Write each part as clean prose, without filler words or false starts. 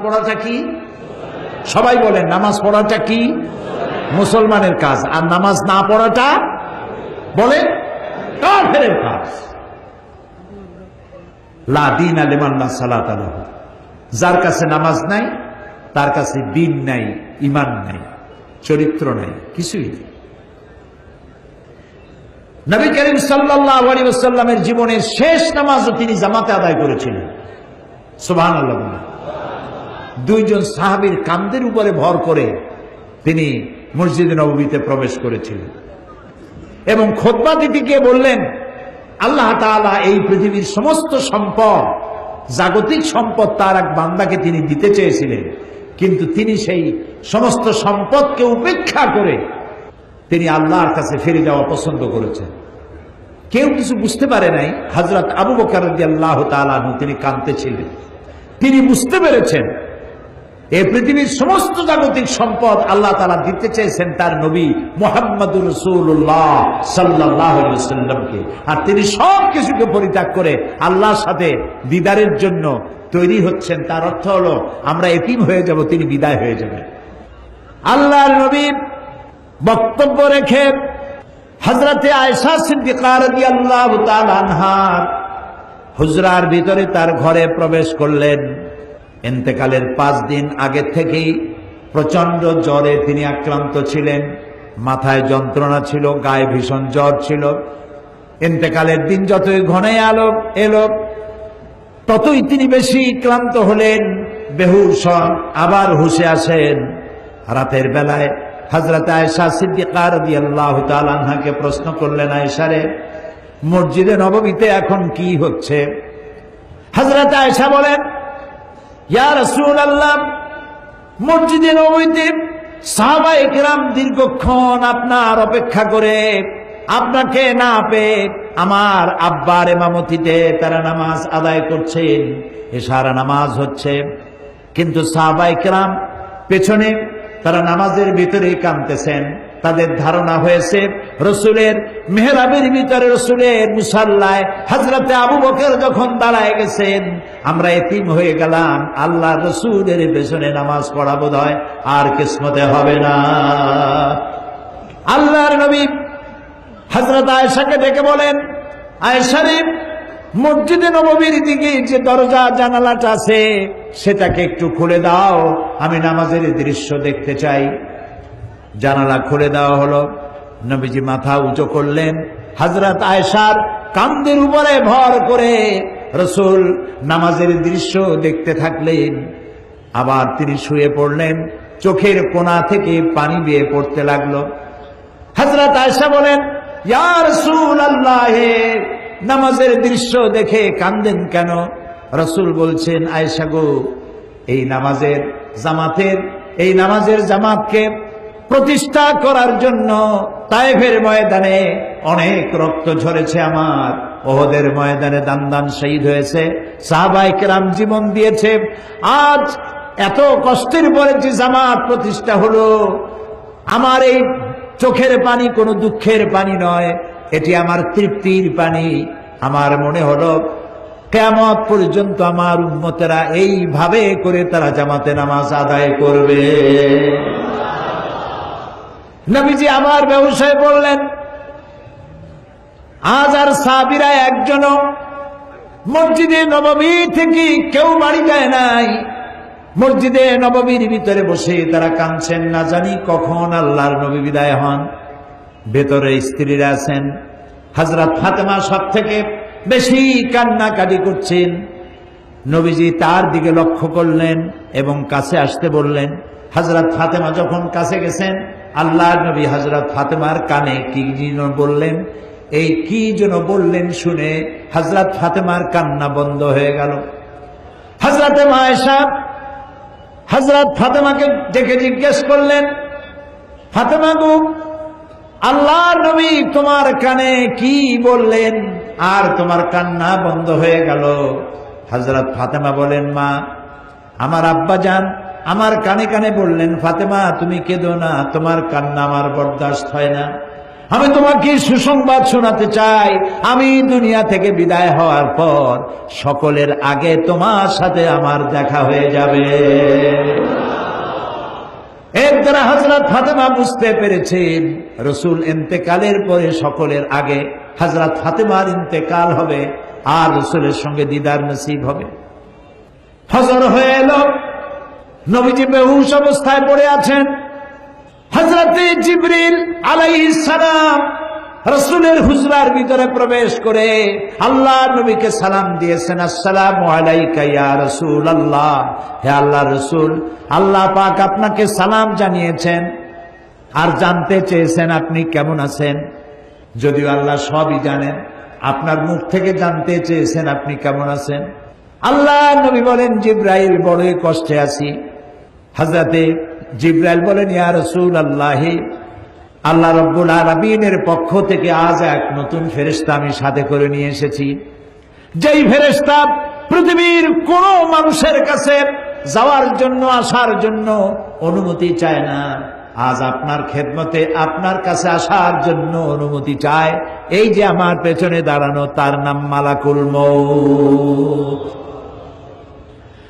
পড়াটা কি? সবাই বলেন, নামাজ পড়াটা কি? মুসলমানের কাজ। আর নামাজ না পড়াটা বলেন কাফেরের কাজ। লা দীনা লিমান লা সালাতা লাহু, যার কাছে নামাজ নাই তার কাছে দ্বীন নাই, ঈমান নাই, চরিত্র নাই, কিছুই নেই। নবী করিম সাল্লাল্লাহু আলাইহি ওয়াসাল্লামের জীবনের শেষ নামাজও তিনি জামাতে আদায় করেছিলেন। সুবহানাল্লাহ। দুইজন সাহাবীর কাঁধের উপরে ভর করে তিনি মসজিদে নববীতে প্রবেশ করেছিলেন এবং খুতবা দিতে গিয়ে বললেন, আল্লাহ তাআলা এই পৃথিবীর সমস্ত সম্পদ, জাগতিক সম্পদ তার এক বান্দাকে তিনি দিতে চেয়েছিলেন, কিন্তু তিনি সেই সমস্ত সম্পদকে উপেক্ষা করে তিনি আল্লাহর কাছে ফিরে যাওয়া পছন্দ করেছেন। কেউ কিছু বুঝতে পারে নাই। হযরত আবু বকর রাদিয়াল্লাহু তাআলা আনহু তিনি কাঁদতেছিলেন। তিনি বুঝতে পেরেছেন এই পৃথিবীর সমস্ত জাগতিক সম্পদ আল্লাহ তাআলা দিতে চেয়েছেন তার নবী মুহাম্মদুর রাসূলুল্লাহ সাল্লাল্লাহু আলাইহি ওয়াসাল্লামকে, আর তিনি সব কিছুকে পরিত্যাগ করে আল্লাহর সাথে দিদারের জন্য তৈরি হচ্ছেন। তার অর্থ হলো আমরা এতিম হয়ে যাব, তিনি বিদায় হয়ে যাবেন। আল্লাহর নবী বক্তব্য রেখে হযরতে আয়েশা সিদ্দিকা রাদিয়াল্লাহু তাআলা আনহা হুজরার ভিতরে তার ঘরে প্রবেশ করলেন। ইন্তেকালের 5 দিন আগে থেকেই প্রচন্ড জ্বরে তিনি আক্রান্ত ছিলেন, মাথায় যন্ত্রণা ছিল, গায়ে ভীষণ জ্বর ছিল। ইন্তেকালের দিন যতই ঘনায় এলো ততই তিনি বেশি ক্লান্ত হলেন, বেহুশ হন, আবার হুঁশে আসেন। রাতের বেলায় হযরত আয়েশা সিদ্দিকা রাদিয়াল্লাহু তাআলা আনহাকে প্রশ্ন করলেন, আয়েশা রে, মসজিদে নববীতে এখন কি হচ্ছে? হযরত আয়েশা বলেন, ইয়া রাসূলুল্লাহ, মসজিদে নববীতে সাহাবায়ে কেরাম দীর্ঘক্ষণ আপনার অপেক্ষা করে আপনাকে না পেয়ে আমার আব্বার ইমামতিতে তারা নামাজ আদায় করছেন, এশার নামাজ হচ্ছে, কিন্তু সাহাবায়ে কেরাম পেছনে তারা নামাজের ভিতরে কাঁদতেছেন। তাদের ধারণা হয়েছে রসুলের মেহরাবের ভিতরে, রসুলের মুসাল্লায় হযরতে আবু বকর যখন দাঁড়ায় গেছেন, আমরা এতিম হয়ে গেলাম, আল্লাহ রসুলের পেছনে নামাজ পড়া বোধহয় আর কিসমতে হবে না। আল্লাহর নবী হযরত আয়েশাকে ডেকে বলেন, আয়েশা রে, মসজিদে নববীর দিকে যে দরজা জানালাটা আছে সেটাকে একটু খুলে দাও, আমি নামাজের দৃশ্য দেখতে চাই। জানালা খুলে দেওয়া হলো। নবীজি মাথা উঁচু করলেন, হযরত আয়েশার কাঁধের উপরে ভর করে রাসূল নামাজের দৃশ্য দেখতে থাকলেন। আবার তিনি শুয়ে পড়লেন, চোখের কোণা থেকে পানি বেয়ে পড়তে লাগলো। হযরত আয়েশা বলেন, ইয়া রাসূলুল্লাহ, নামাজের দৃশ্য দেখে কাঁদেন কেন? রাসূল বলছেন, আয়েশা গো, এই নামাজের জামাতকে প্রতিষ্ঠা করার জন্য তায়েফের ময়দানে অনেক রক্ত ঝরেছে আমার, ওহদের ময়দানে দান শহীদ হয়েছে, সাহাবায়ে কেরাম জীবন দিয়েছে। আজ এত কষ্টের পরে যে জামাত প্রতিষ্ঠা হলো, আমার এই চোখের পানি কোনো দুঃখের পানি নয়, এটি আমার তৃপ্তির পানি। আমার মনে হলো কিয়ামত পর্যন্ত আমার উম্মতেরা এইভাবে করে তারা জামাতে নামাজ আদায় করবে। নবীজি আবার ব্যবসায় বললেন, আজ আর সাহাবীরা একজনও মসজিদে নববী থেকে কেউ বাড়ি যায় নাই। মসজিদে নববীর ভিতরে বসে তারা কাঁদছেন, না জানি কখন আল্লাহর নবী বিদায় হন। ভেতরে স্ত্রীরা আছেন, হযরত ফাতেমা সব থেকে বেশি কান্নাকাটি করছেন। নবীজি তার দিকে লক্ষ্য করলেন এবং কাছে আসতে বললেন। হযরত ফাতেমা যখন কাছে গেছেন, আল্লাহর নবী হযরত ফাতেমার কানে কি যেন বললেন। এই কি যেন বললেন শুনে হযরত ফাতেমার কান্না বন্ধ হয়ে গেল। হযরত আয়েশা হযরত ফাতেমাকে ডেকে জিজ্ঞেস করলেন, ফাতেমা গো, আল্লাহর নবী তোমার কানে কি বললেন আর তোমার কান্না বন্ধ হয়ে গেল? হযরত ফাতেমা বলেন, মা, আমার আব্বা জান আমার কানে কানে বললেন, ফাতেমা তুমি কেঁদো না, তোমার কান্না আমার বরদাস্ত হয় না। আমি তোমাকে সুসংবাদ শোনাতে চাই, আমি দুনিয়া থেকে বিদায় হওয়ার পর সকলের আগে তোমার সাথে আমার দেখা হয়ে যাবে। এর দ্বারা হযরত ফাতেমা বুঝতে পেরেছেন রাসূল ইন্তেকালের পরে সকলের আগে হযরত ফাতেমার ইন্তেকাল হবে আর রাসূলের সঙ্গে দিদার নসিব হবে। ফজর হয়ে এলো, নবীজি বেহুশ অবস্থায় পড়ে আছেন। হযরতে জিবরিল আলাইহিস সালাম রাসূলের হুজরার ভিতরে প্রবেশ করে আল্লাহর নবীকে সালাম দিয়েছেন, আসসালামু আলাইকা ইয়া রাসূলুল্লাহ, হে আল্লাহর রাসূল, আল্লাহ পাক আপনাকে সালাম জানিয়েছেন আর জানতে চেয়েছেন আপনি কেমন আছেন। যদিও আল্লাহ সবই জানেন, আপনার মুখ থেকে জানতে চেয়েছেন আপনি কেমন আছেন। আল্লাহ নবী বলেন, জিবরাইল বড়ই কষ্টে আছি। হযরতে জিবরাইল বলেন, ইয়া রাসূলুল্লাহ, আল্লাহ রাব্বুল আলামিনের পক্ষ থেকে আজ এক নতুন ফেরেশতা আমি সাথে করে নিয়ে এসেছি, যেই ফেরেশতা পৃথিবীর কোন মানুষের কাছে যাওয়ার জন্য আসার জন্য অনুমতি চায় না, আজ আপনার খেদমতে আপনার কাছে আসার জন্য অনুমতি চায়। এই যে আমার পেছনে দাঁড়ানো, তার নাম মালাকুল মউত।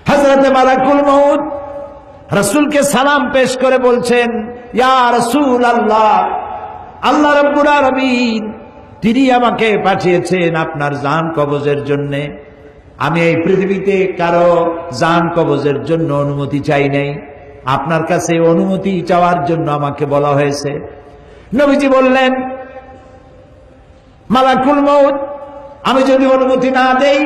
হযরতে মালাকুল মউত রাসূলকে সালাম পেশ করে বলছেন, ইয়া রাসূলুল্লাহ, আল্লাহ রাব্বুল আলামিন তিনি আমাকে পাঠিয়েছেন আপনার জান কবজের জন্য। আমি এই পৃথিবীতে কারো জান কবজের জন্য অনুমতি চাই নাই, আপনার কাছে অনুমতি চাওয়ার জন্য আমাকে বলা হয়েছে। নবীজি বললেন, মালাকুল মউত, আমি যদি অনুমতি না দেই?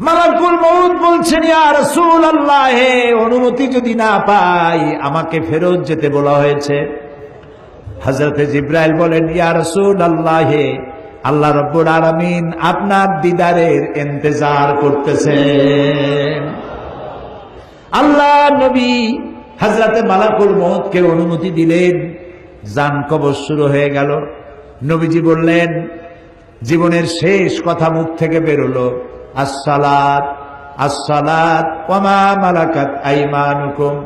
মালাকুল মউত বলছেন, ইয়া রাসূলুল্লাহ, হে অনুমতি যদি না পাই আমাকে ফেরত যেতে বলা হয়েছে। হযরতে জিবরাইল বলেন, ইয়া রাসূলুল্লাহ, হে আল্লাহ রাব্বুল আলামিন আপনার দিদারের ইন্তজার করতেছেন। আল্লাহ নবী হযরতে মালাকুল মউতকে অনুমতি দিলেন, জান কবজ শুরু হয়ে গেল। নবীজি বললেন, জীবনের শেষ কথা মুখ থেকে বেরোলো, আসসালাত আসসালাত ওয়া মা মালাকাত আইমানুকুম।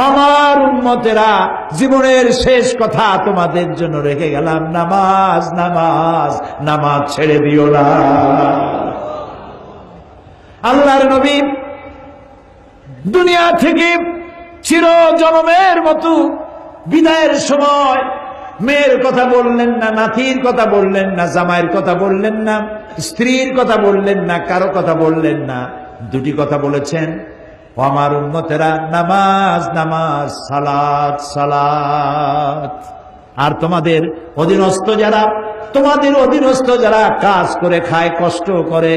আমার উম্মতেরা, জীবনের শেষ কথা তোমাদের জন্য রেখে গেলাম, নামাজ নামাজ নামাজ ছেড়ে দিও না। আল্লাহর নবী দুনিয়া থেকে চির জনমের মতো বিদায়ের সময় মেয়ের কথা বললেন না, নাতির কথা বললেন না, জামাইয়ের কথা বললেন না, স্ত্রীর কথা বললেন না, কারো কথা বললেন না। দুটি কথা বলেছেন, আমার উম্মতেরা, নামাজ নামাজ, সালাত সালাত। আর তোমাদের অধীনস্থ যারা কাজ করে খায়, কষ্ট করে,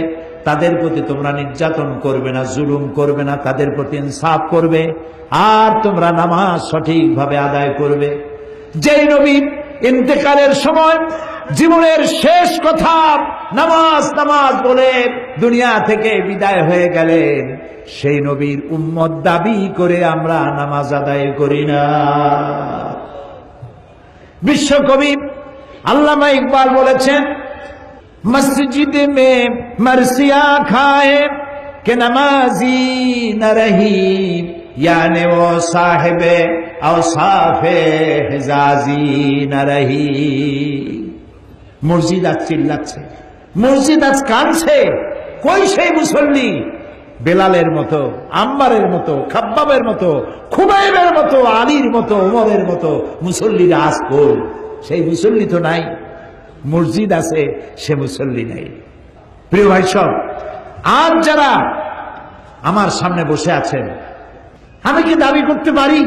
তাদের প্রতি তোমরা নির্যাতন করবে না, জুলুম করবে না, তাদের প্রতি ইনসাফ করবে, আর তোমরা নামাজ সঠিকভাবে আদায় করবে। যেই নবী ইন্তেকালের সময় জীবনের শেষ কথা নামাজ নামাজ বলে দুনিয়া থেকে বিদায় হয়ে গেলেন, সেই নবীর উম্মত দাবি করে আমরা নামাজ আদায় করি না। বিশ্বকবি আল্লামা ইকবাল বলেছেন, মসজিদ মে মরসিয়া খায়ে কে নামাজি না রহি, याने वो साहिबे औसाफे हिजाजी न रही। মসজিদ আজ চিল্লাচ্ছে, মসজিদ আজ কাঁদছে, কই সেই মুসল্লি? বেলালের মতো, আম্মারের মতো, খাব্বাবের মতো, খুবাইবের মতো, আলীর মতো, উমরের মতো মুসল্লিরা আজ কই? সেই মুসল্লি তো নাই। মসজিদ আছে, সে মুসল্লি নাই। প্রিয় ভাই সব, আজ যারা আমার সামনে বসে আছেন, আমি কি দাবি করতে পারি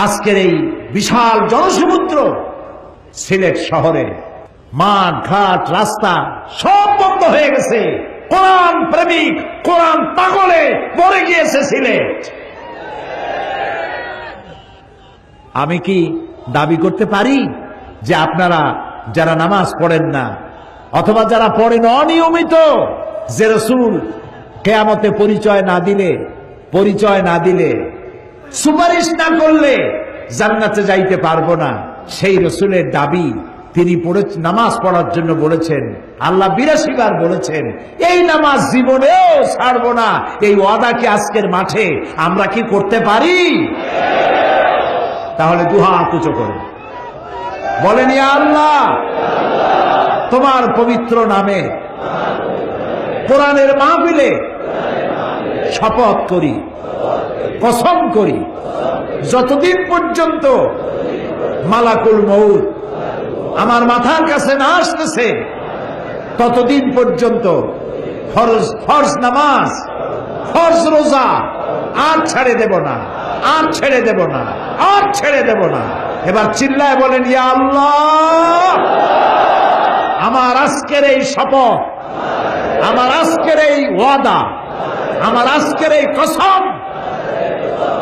আজকের এই বিশাল জনসমুদ্র সিলেট শহরে মাঠ ঘাট রাস্তা সব বন্ধ হয়ে গেছে, কোরআন প্রেমিক কোরআন পাগলে ভরে গিয়েছে সিলেট? আমি কি দাবি করতে পারি যে আপনারা যারা নামাজ পড়েন না অথবা যারা পড়েন অনিয়মিত, যে রাসূল কিয়ামতে পরিচয় না দিলে সুপারিশ না করলে জান্নাতে যাইতে পারবো না, সেই রাসূলের দাবি তিনি নামাজ পড়ার জন্য বলেছেন, আল্লাহ 82 বার বলেছেন, এই নামাজ জীবনেও ছাড়বো না, এই ওয়াদা কি আজকের মাঠে আমরা কি করতে পারি? তাহলে দুহাত উঁচু করুন, বলেন ইয়া আল্লাহ, তোমার পবিত্র নামে কোরআনের মাহফিলে শপথ করি, কসম করি, যতদিন পর্যন্ত মালাকুল মউত আমার মাথার কাছে না আসতেছে ততদিন পর্যন্ত ফরজ নামাজ, ফরজ রোজা আর ছেড়ে দেব না, আর ছেড়ে দেব না, আর ছেড়ে দেব না। এবার চিল্লায় বলেন ইয়া আল্লাহ, আমার আজকের এই শপথ, আমার আজকের এই ওয়াদা, আমার আজকের এই কসম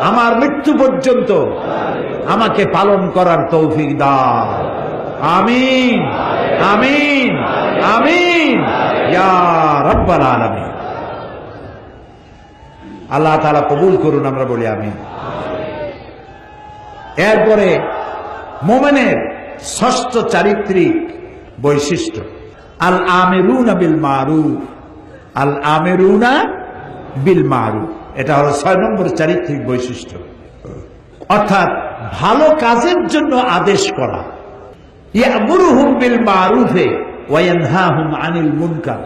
আমার মৃত্যু পর্যন্ত আমাকে পালন করার তৌফিক দাও। আমিন, আমিন, আমিন ইয়া রাব্বাল আলামিন। আল্লাহ তাআলা কবুল করুন, আমরা বলি আমিন। এরপরে মুমিনের ষষ্ঠ চারিত্রিক বৈশিষ্ট্য আল আমিরুনা বিল মারুফ, আল আমিরুনা বিল মারুফ, এটা হলো 6 নম্বর চারিত্রিক বৈশিষ্ট্য, অর্থাৎ ভালো কাজের জন্য আদেশ করা। ইয়ামুরুহুম বিল মারুফে ওয়া ইয়ানহাহুম আনিল মুনকার।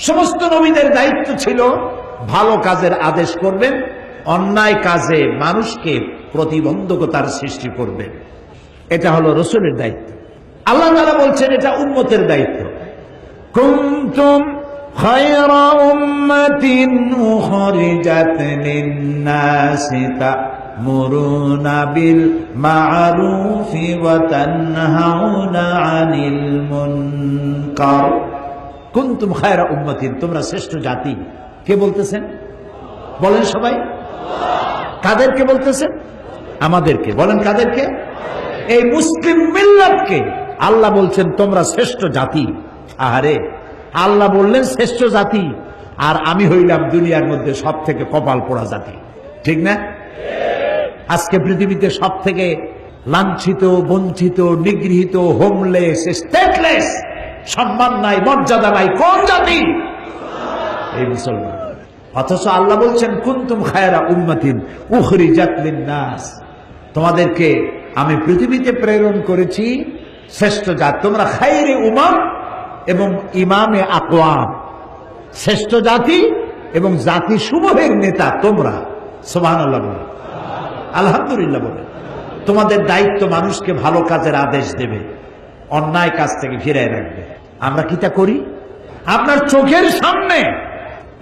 সমস্ত নবীদের দায়িত্ব ছিল ভালো কাজের আদেশ করবেন, অন্যায় কাজে মানুষকে প্রতিবন্ধকতার সৃষ্টি করবেন। এটা হলো রাসূলের দায়িত্ব। আল্লাহ তাআলা বলছেন এটা উম্মতের দায়িত্ব। কুনতুম খায়রা উম্মাতিন উখরিজাত লিন-নাসি তা'মুরুনা বিল মা'রুফি ওয়া তানহাউনা আনিল মুনকার। কুনতুম খায়রা উম্মাতিন, তোমরা শ্রেষ্ঠ জাতি। কে বলতেছেন? বলেন সবাই। কাদেরকে বলতেছেন? আমাদেরকে। বলেন কাদেরকে? এই মুসলিম মিল্লাতকে আল্লাহ বলছেন তোমরা শ্রেষ্ঠ জাতি। আহারে, আল্লাহ বললেন শ্রেষ্ঠ জাতি, আর আমি হইলাম দুনিয়ার মধ্যে সব থেকে কপাল পোড়া জাতি, ঠিক না? আজকে পৃথিবীতে সব থেকে লাঞ্ছিত, বঞ্চিত, নিগৃহীত, হোমলেস, স্টেটলেস, সম্মান নাই, মর্যাদা নাই কোন জাতি? এই মুসলমান। অথচ আল্লাহ বলছেন কুনতুম খায়রা উম্মাতিন উখরিজাত লিন-নাস, তোমাদেরকে আমি পৃথিবীতে প্রেরণ করেছি শ্রেষ্ঠ জাতি। তোমরা খায়রে উমাম এবং ইমামে আকওয়াম, শ্রেষ্ঠ জাতি এবং জাতি সমূহের নেতা তোমরা। সুবহানাল্লাহ বলে, আলহামদুলিল্লাহ বলে। তোমাদের দায়িত্ব মানুষকে ভালো কাজের আদেশ দেবে, অন্যায় কাজ থেকে ফিরায় রাখবে। আমরা কি তা করি? আপনার চোখের সামনে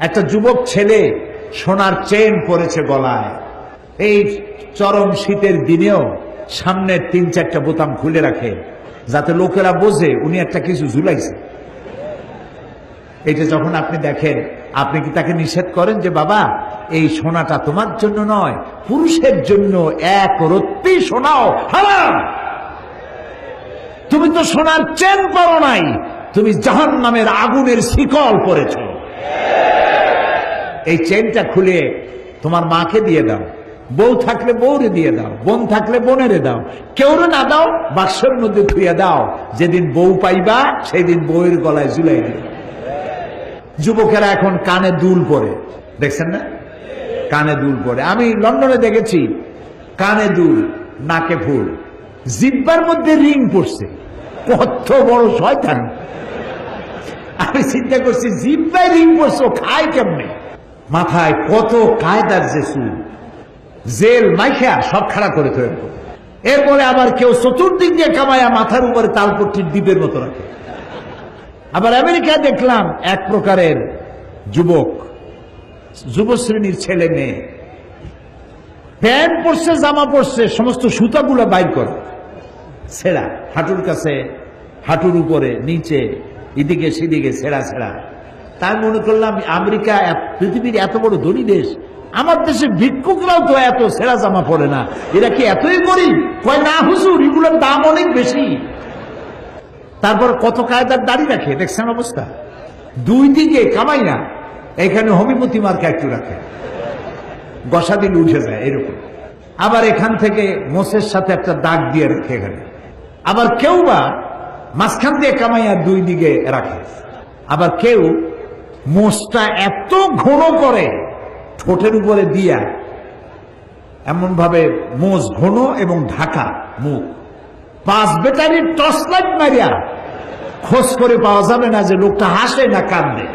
একটা যুবক ছেলে সোনার চেন পরেছে গলায়, এই চরম শীতের দিনেও সামনের 3-4টা বোতাম খুলে রাখে যাতে লোকেরা বোঝে উনি একটা কিছু ঝুলাইছে। এটা যখন আপনি দেখেন, আপনি কি তাকে নিষেধ করেন যে বাবা এই সোনাটা তোমার জন্য নয়, পুরুষের জন্য, এক রত্তি সোনাও হারাম। তুমি তো সোনার চেন পরো নাই, তুমি জাহান্নামের আগুনের শিকল পরেছ। এই চেনটা খুলে তোমার মাকে দিয়ে দাও, বউ থাকলে বউরে দিয়ে দাও, বোন থাকলে বোনেরে দাও, কেউরে না দাও বাক্সের মধ্যে ধুয়ে দাও। যেদিন বউ পাইবা সেদিন বউয়ের গলায় ঝুলাই দিবে। যুবকেরা এখন কানে দুল পরে, দেখছেন না? কানে দুল পরে। আমি লন্ডনে দেখেছি কানে দুল, নাকে ফুল, জিব্বার মধ্যে রিং পড়ছে। কত বড় শয়তান! আমি চিন্তা করছি জিব্বায় রিং পড়ছে, খায় কেমনে? মাথায় কত কায়দার যে চুল, জেল মাইখা সব খাড়া করে থয়ে। এরপরে আবার কেউ চতুর্দিক দিয়ে কামায়া মাথার উপরে তালপট্টির দ্বীপের মতো রাখে। আবার আমেরিকায় দেখলাম এক প্রকারের যুবক, যুব শ্রেণীর ছেলে মেয়ে, প্যান্ট পরছে, জামা পরছে, সমস্ত সুতাগুলো বাইর করে ছেঁড়া, হাঁটুর কাছে, হাঁটুর উপরে, নিচে, এদিকে সেদিকে ছেঁড়া ছেঁড়া। তাই মনে করলাম আমেরিকা পৃথিবীর এত বড় ধনী দেশ, আমার দেশে ভিক্ষুকরাও তো এত ছেঁড়া জামা পরে না, এরা কি এতই গরিব? কয় না হুজুর, এগুলোর দাম অনেক বেশি। তারপর কত কায়দার দাড়ি রাখে, দেখছেন অবস্থা? 2 দিকে কামাই না, এখানে হোমিওপ্যাথি মার্কা একটু রাখে, গসা দিলে উঠে যায় এরকম। আবার এখান থেকে মোষের সাথে একটা দাগ দিয়ে রাখে এখানে। আবার কেউ বা মাঝখান দিয়ে কামাইয়া 2 দিকে রাখে। আবার কেউ মোষটা এত ঘন করে ঠোঁটের উপরে দিয়া, এমন ভাবে মোষ ঘন এবং ঢাকা মুখ, 5 ব্যাটারির টর্চ লাইট মারিয়া খোঁজ করে পাওয়া যাবে না যে লোকটা হাসে না কান্দে।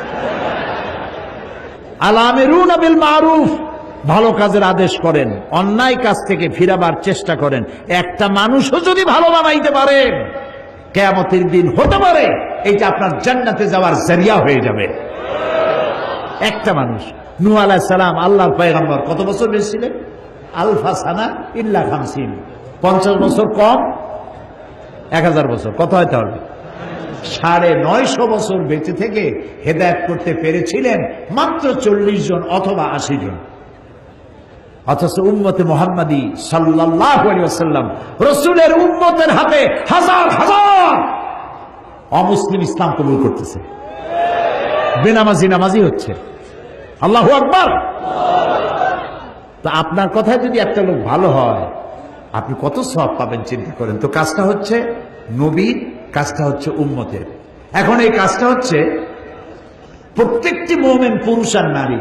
আল-আমিরুনা বিল মারুফ, ভালো কাজের আদেশ করেন, অন্যায় কাজ থেকে ফিরাবার চেষ্টা করেন। একটা মানুষও যদি ভালো বানাইতে পারেন, কিয়ামতের দিন হতে পারে এইটা আপনার জান্নাতে যাওয়ার জরিয়া হয়ে যাবে। একটা মানুষ। নূহ আলাইহিস সালাম আল্লাহর পয়গম্বর, কত বছর বেঁচে ছিলেন? আলফা সানা ইল্লা 50, 50 বছর কম 1000 বছর, কত হয় তাহলে? 950 বছর বেঁচে থেকে হেদায়েত করতে পেরেছিলেন মাত্র 40 জন অথবা 80 জন। অথচ উম্মতে মুহাম্মাদী সাল্লাল্লাহু আলাইহি ওয়াসাল্লাম, রাসূলের উম্মতের হাতে হাজার হাজার অমুসলিম ইসলাম কবুল করতেছে, বেনামাজি নামাজি হচ্ছে। আল্লাহু আকবার। তো আপনার কথায় যদি একটা লোক ভালো হয়, আপনি কত সওয়াব পাবেন চিন্তা করেন। তো কাজটা হচ্ছে নবীর, কাজটা হচ্ছে উম্মতের। এখন এই কাজটা হচ্ছে প্রত্যেকটি মুমিন, পুরুষ আর নারী।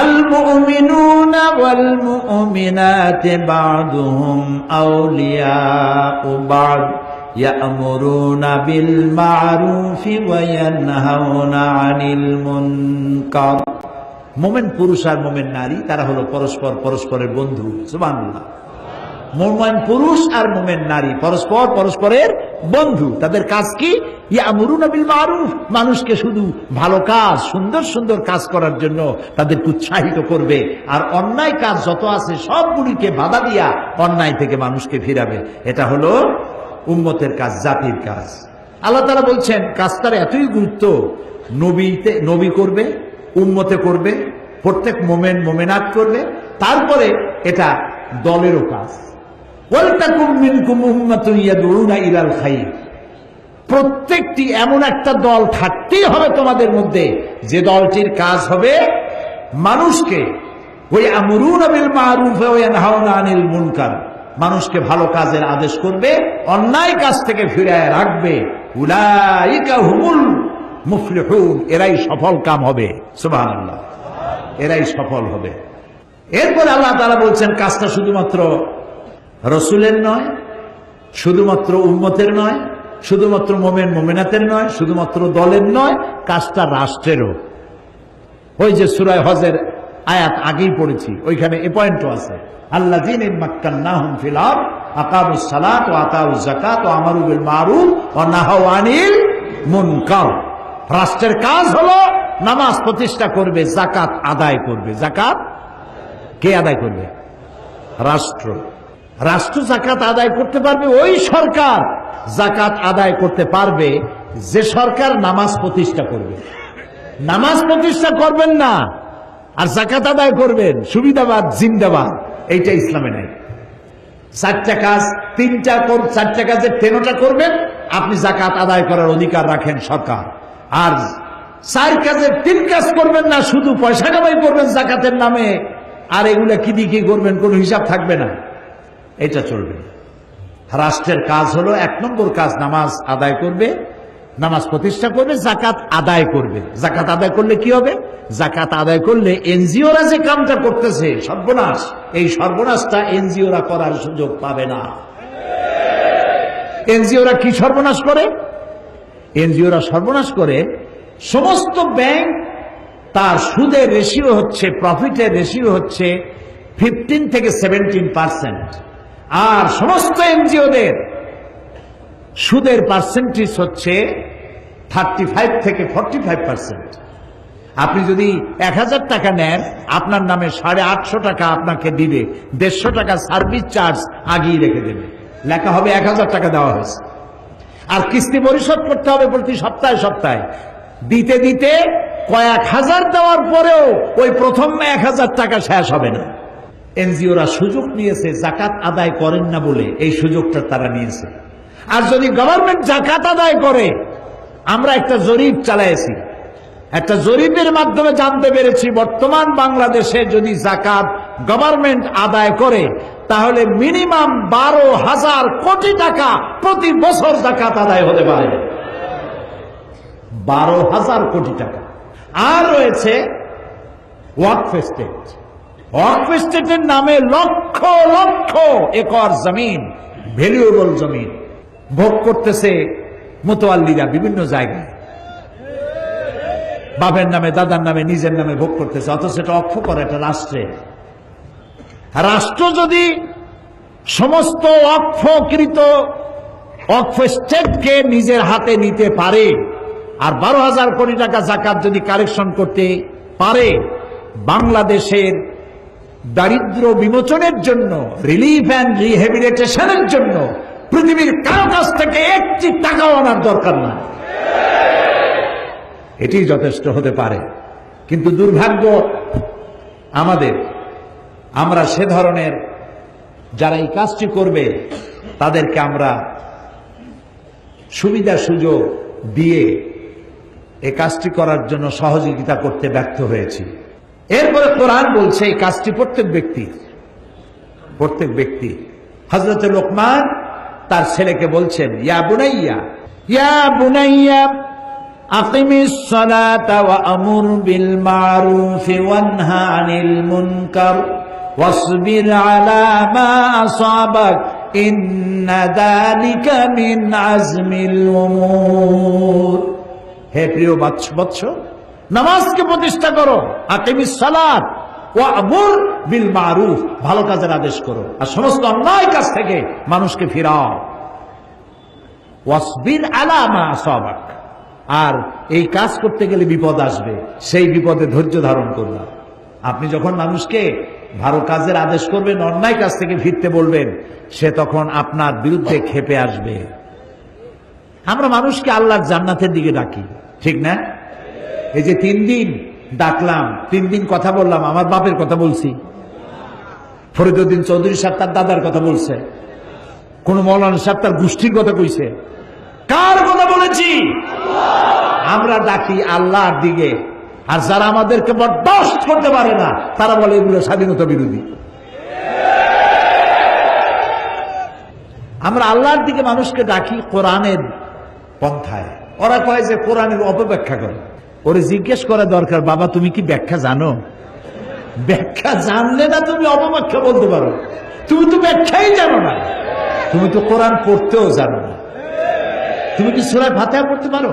আল মুমিনুনা ওয়াল মুমিনাত বা'দুহুম আউলিয়াউ বা'দ ইয়া'মুরুনা বিল মা'রুফি ওয়া ইয়ানহাউনা আনিল মুনকার। মুমিন পুরুষ আর মুমিন নারী তারা হলো পরস্পর পরস্পরের বন্ধু। সুবহানাল্লাহ। মুমিন পুরুষ আর মুমিন নারী পরস্পর পরস্পরের বন্ধু। তাদের কাজ কি? ইয়া'মুরুনা বিল মারুফ, মানুষকে শুধু ভালো কাজ, সুন্দর সুন্দর কাজ করার জন্য তাদেরকে উৎসাহিত করবে, আর অন্যায় কাজ যত আছে সবগুলিকে বাধা দিয়া অন্যায় থেকে মানুষকে ফিরাবে। এটা হলো উম্মতের কাজ, জাতির কাজ। আল্লাহ তাআলা বলছেন কাজটার এতই গুরুত্ব, নবী করবে, উম্মতে করবে, প্রত্যেক মুমিন মুমিনাত করবে, তারপরে এটা দলেরও কাজ। ওয়ালতাকুম মিনকুম উম্মাতুন ইয়াদউনা ইলাল খায়র, প্রত্যেকটি এমন একটা দল থাকতেই হবে তোমাদের মধ্যে যে দলটির কাজ হবে মানুষকে ওয়া'মুরুনা বিল মারুফ ওয়া ইয়ানহাউনা আনিল মুনকার, মানুষকে ভালো কাজের আদেশ করবে, অন্যায় কাজ থেকে ফিরিয়ে রাখবে। উলাইকা হুমুল মুফলিহুন, এরাই সফল কাম হবে। সুবহানাল্লাহ, এরাই সফল হবে। এরপর আল্লাহ তাআলা বলছেন কাজটা শুধুমাত্র রাসূলের নয়, শুধুমাত্র উম্মতের নয়, শুধুমাত্র মুমিন মুমিনাতের নয়, শুধুমাত্র দলের নয়, কাজটা রাষ্ট্রেরও। ওই যে সূরা হজের আয়াত আগেই পড়েছি, ওইখানে এ পয়েন্টও আছে, আল্লাযীনা মাক্কান্নাহুম ফিল আরদ আকামুস সালাত ওয়া আতাউজ যাকাত ওয়া আমারু বিল মারুফ ওয়া নাহাউ আনিল মুনকার। রাষ্ট্রের কাজ হলো নামাজ প্রতিষ্ঠা করবে, যাকাত আদায় করবে। যাকাত কে আদায় করবে? রাষ্ট্র। রাষ্ট্র যাকাত আদায় করতে পারবে ওই সরকার, যাকাত আদায় করতে পারবে যে সরকার নামাজ প্রতিষ্ঠা করবে। নামাজ প্রতিষ্ঠা করবেন না আর যাকাত আদায় করবেন, সুবিধাবাদ জিন্দাবাদ, এইটা ইসলামে নাই। 4টা কাজ 4টা কাজের 3টা করবেন, আপনি যাকাত আদায় করার অধিকার রাখেন সরকার। আর 4 কাজের 3 কাজ করবেন না, শুধু পয়সা কামাই করবেন যাকাতের নামে, আর এগুলা কি দিয়ে কি করবেন কোনো হিসাব থাকবে না, এটা চলবে না। রাষ্ট্রের কাজ হলো 1 নম্বর কাজ নামাজ আদায় করবে, নামাজ প্রতিষ্ঠা করবে, যাকাত আদায় করবে। যাকাত আদায় করলে কি হবে? যাকাত আদায় করলে এনজিওরা যে কামটা করতেছে সর্বনাশ, এই সর্বনাশটা এনজিওরা করার সুযোগ পাবে না। এনজিওরা কি সর্বনাশ করে? এনজিওরা সর্বনাশ করে সমস্ত ব্যাংক তার সুদের রেশিও হচ্ছে, প্রফিটের রেশিও হচ্ছে 15 থেকে 17%, আর সমস্ত এনজিওদের সুদের পার্সেন্টেজ হচ্ছে 35 থেকে 45%। আপনি যদি 1000 টাকা নেন, আপনার নামে 850 টাকা আপনাকে দিবে, 150 টাকা সার্ভিস চার্জ আগেই রেখে দেবে, লেখা হবে 1000 টাকা দেওয়া হয়েছে। আর কিস্তি পরিশোধ করতে হবে প্রতি সপ্তাহে সপ্তাহে, দিতে দিতে কয়েক হাজার দেওয়ার পরেও ওই প্রথম 1000 টাকা শেষ হবে না। এনজিওরা সুযোগ নিয়েছে, যাকাত আদায় করেন না বলে এই সুযোগটা তারা নিয়েছে। আর যদি গভর্নমেন্ট যাকাত আদায় করে, আমরা একটা জরিপ চালাইছি, একটা জরিপের মাধ্যমে জানতে পেরেছি বর্তমান বাংলাদেশে যদি যাকাত গভর্নমেন্ট আদায় করে তাহলে মিনিমাম 12,000 কোটি টাকা প্রতি বছর যাকাত আদায় হতে পারে। 12,000 কোটি টাকা। আর রয়েছে ওয়াকফ স্টেট। ওয়াকফ স্টেটের নামে লক্ষ লক্ষ একর জমিন ভ্যালুয়েবল জমি ভোগ করতেছে মুতাওয়াল্লিরা বিভিন্ন জায়গায়, বাপের নামে, দাদার নামে, নিজের নামে ভোগ করতেছে, অথচ এটা অক্ষ করে একটা রাষ্ট্রে। রাষ্ট্র যদি সমস্ত অক্ষকৃত অক্ষ স্টেটকে নিজের হাতে নিতে পারে আর 12,000 কোটি টাকা যাকাত যদি কালেকশন করতে পারে, বাংলাদেশের দারিদ্র বিমোচনের জন্য, রিলিফ অ্যান্ড রিহ্যাবিলিটেশনের জন্য পৃথিবীর কারো কাছ থেকে একটি টাকাও আনার দরকার না, এটি যথেষ্ট হতে পারে। কিন্তু দুর্ভাগ্য আমাদের, আমরা সে ধরনের যারা এই কাজটি করবে তাদেরকে আমরা সুবিধা সুযোগ দিয়ে এই কাজটি করার জন্য সহযোগিতা করতে ব্যর্থ হয়েছি। এরপরে কোরআন বলছে এই কাজটি প্রত্যেক ব্যক্তি। হযরত লোকমান তার ছেলেকে বলছেন, ইয়া বুনাইয়া আকিমিস সালাতা ওয়া আমুর বিল মারুফি ওয়ানহা আনিল মুনকার ওয়াসবির আলা মা আসাবাক ইন্না যালিকা মিন আজমিল উমুর। হে প্রিয় বৎস, নামাজকে প্রতিষ্ঠা করো, আকিমিস সালাত ওয়া আমুর বিল মারুফ, ভালো কাজের আদেশ করো, আর সমস্ত অন্যায় কাজ থেকে মানুষকে ফিরাও। ওয়াসবির আলা মা আসাবাক, আর এই কাজ করতে গেলে বিপদ আসবে, সেই বিপদে ধৈর্য ধারণ করবা। আপনি যখন মানুষকে ভালো কাজের আদেশ করবেন, অন্যায় কাজ থেকে ফিরতে বলবেন, সে তখন আপনার বিরুদ্ধে ক্ষেপে আসবে। আমরা মানুষকে আল্লাহর জান্নাতের দিকে ডাকি, ঠিক না? এই যে 3 দিন ডাকলাম, 3 দিন কথা বললাম, আমার বাপের কথা বলছি, ফরিদউদ্দিন চৌধুরী সাহেব তার দাদার কথা বলছে, কোন মৌলানা সাহেব তার গোষ্ঠীর কথা কইছে, কার কথা বলেছি? আমরা ডাকি আল্লাহর দিকে। আর যারা আমাদেরকে বরদাস্ত করতে পারে না, তারা বলে এগুলো স্বাধীনতা বিরোধী। আমরা আল্লাহর দিকে মানুষকে ডাকি কোরআনের পন্থায়। ওরা কয় যে কোরআনের অপব্যাখ্যা করে। ওরে জিজ্ঞেস করা দরকার, বাবা তুমি কি ব্যাখ্যা জানো? ব্যাখ্যা জানলে না তুমি অপব্যাখ্যা বলতে পারো। তুমি তো ব্যাখ্যাই জানো না, তুমি তো কোরআন পড়তেও জানো না। তুমি কি সূরা ফাতিহা পড়তে পারো?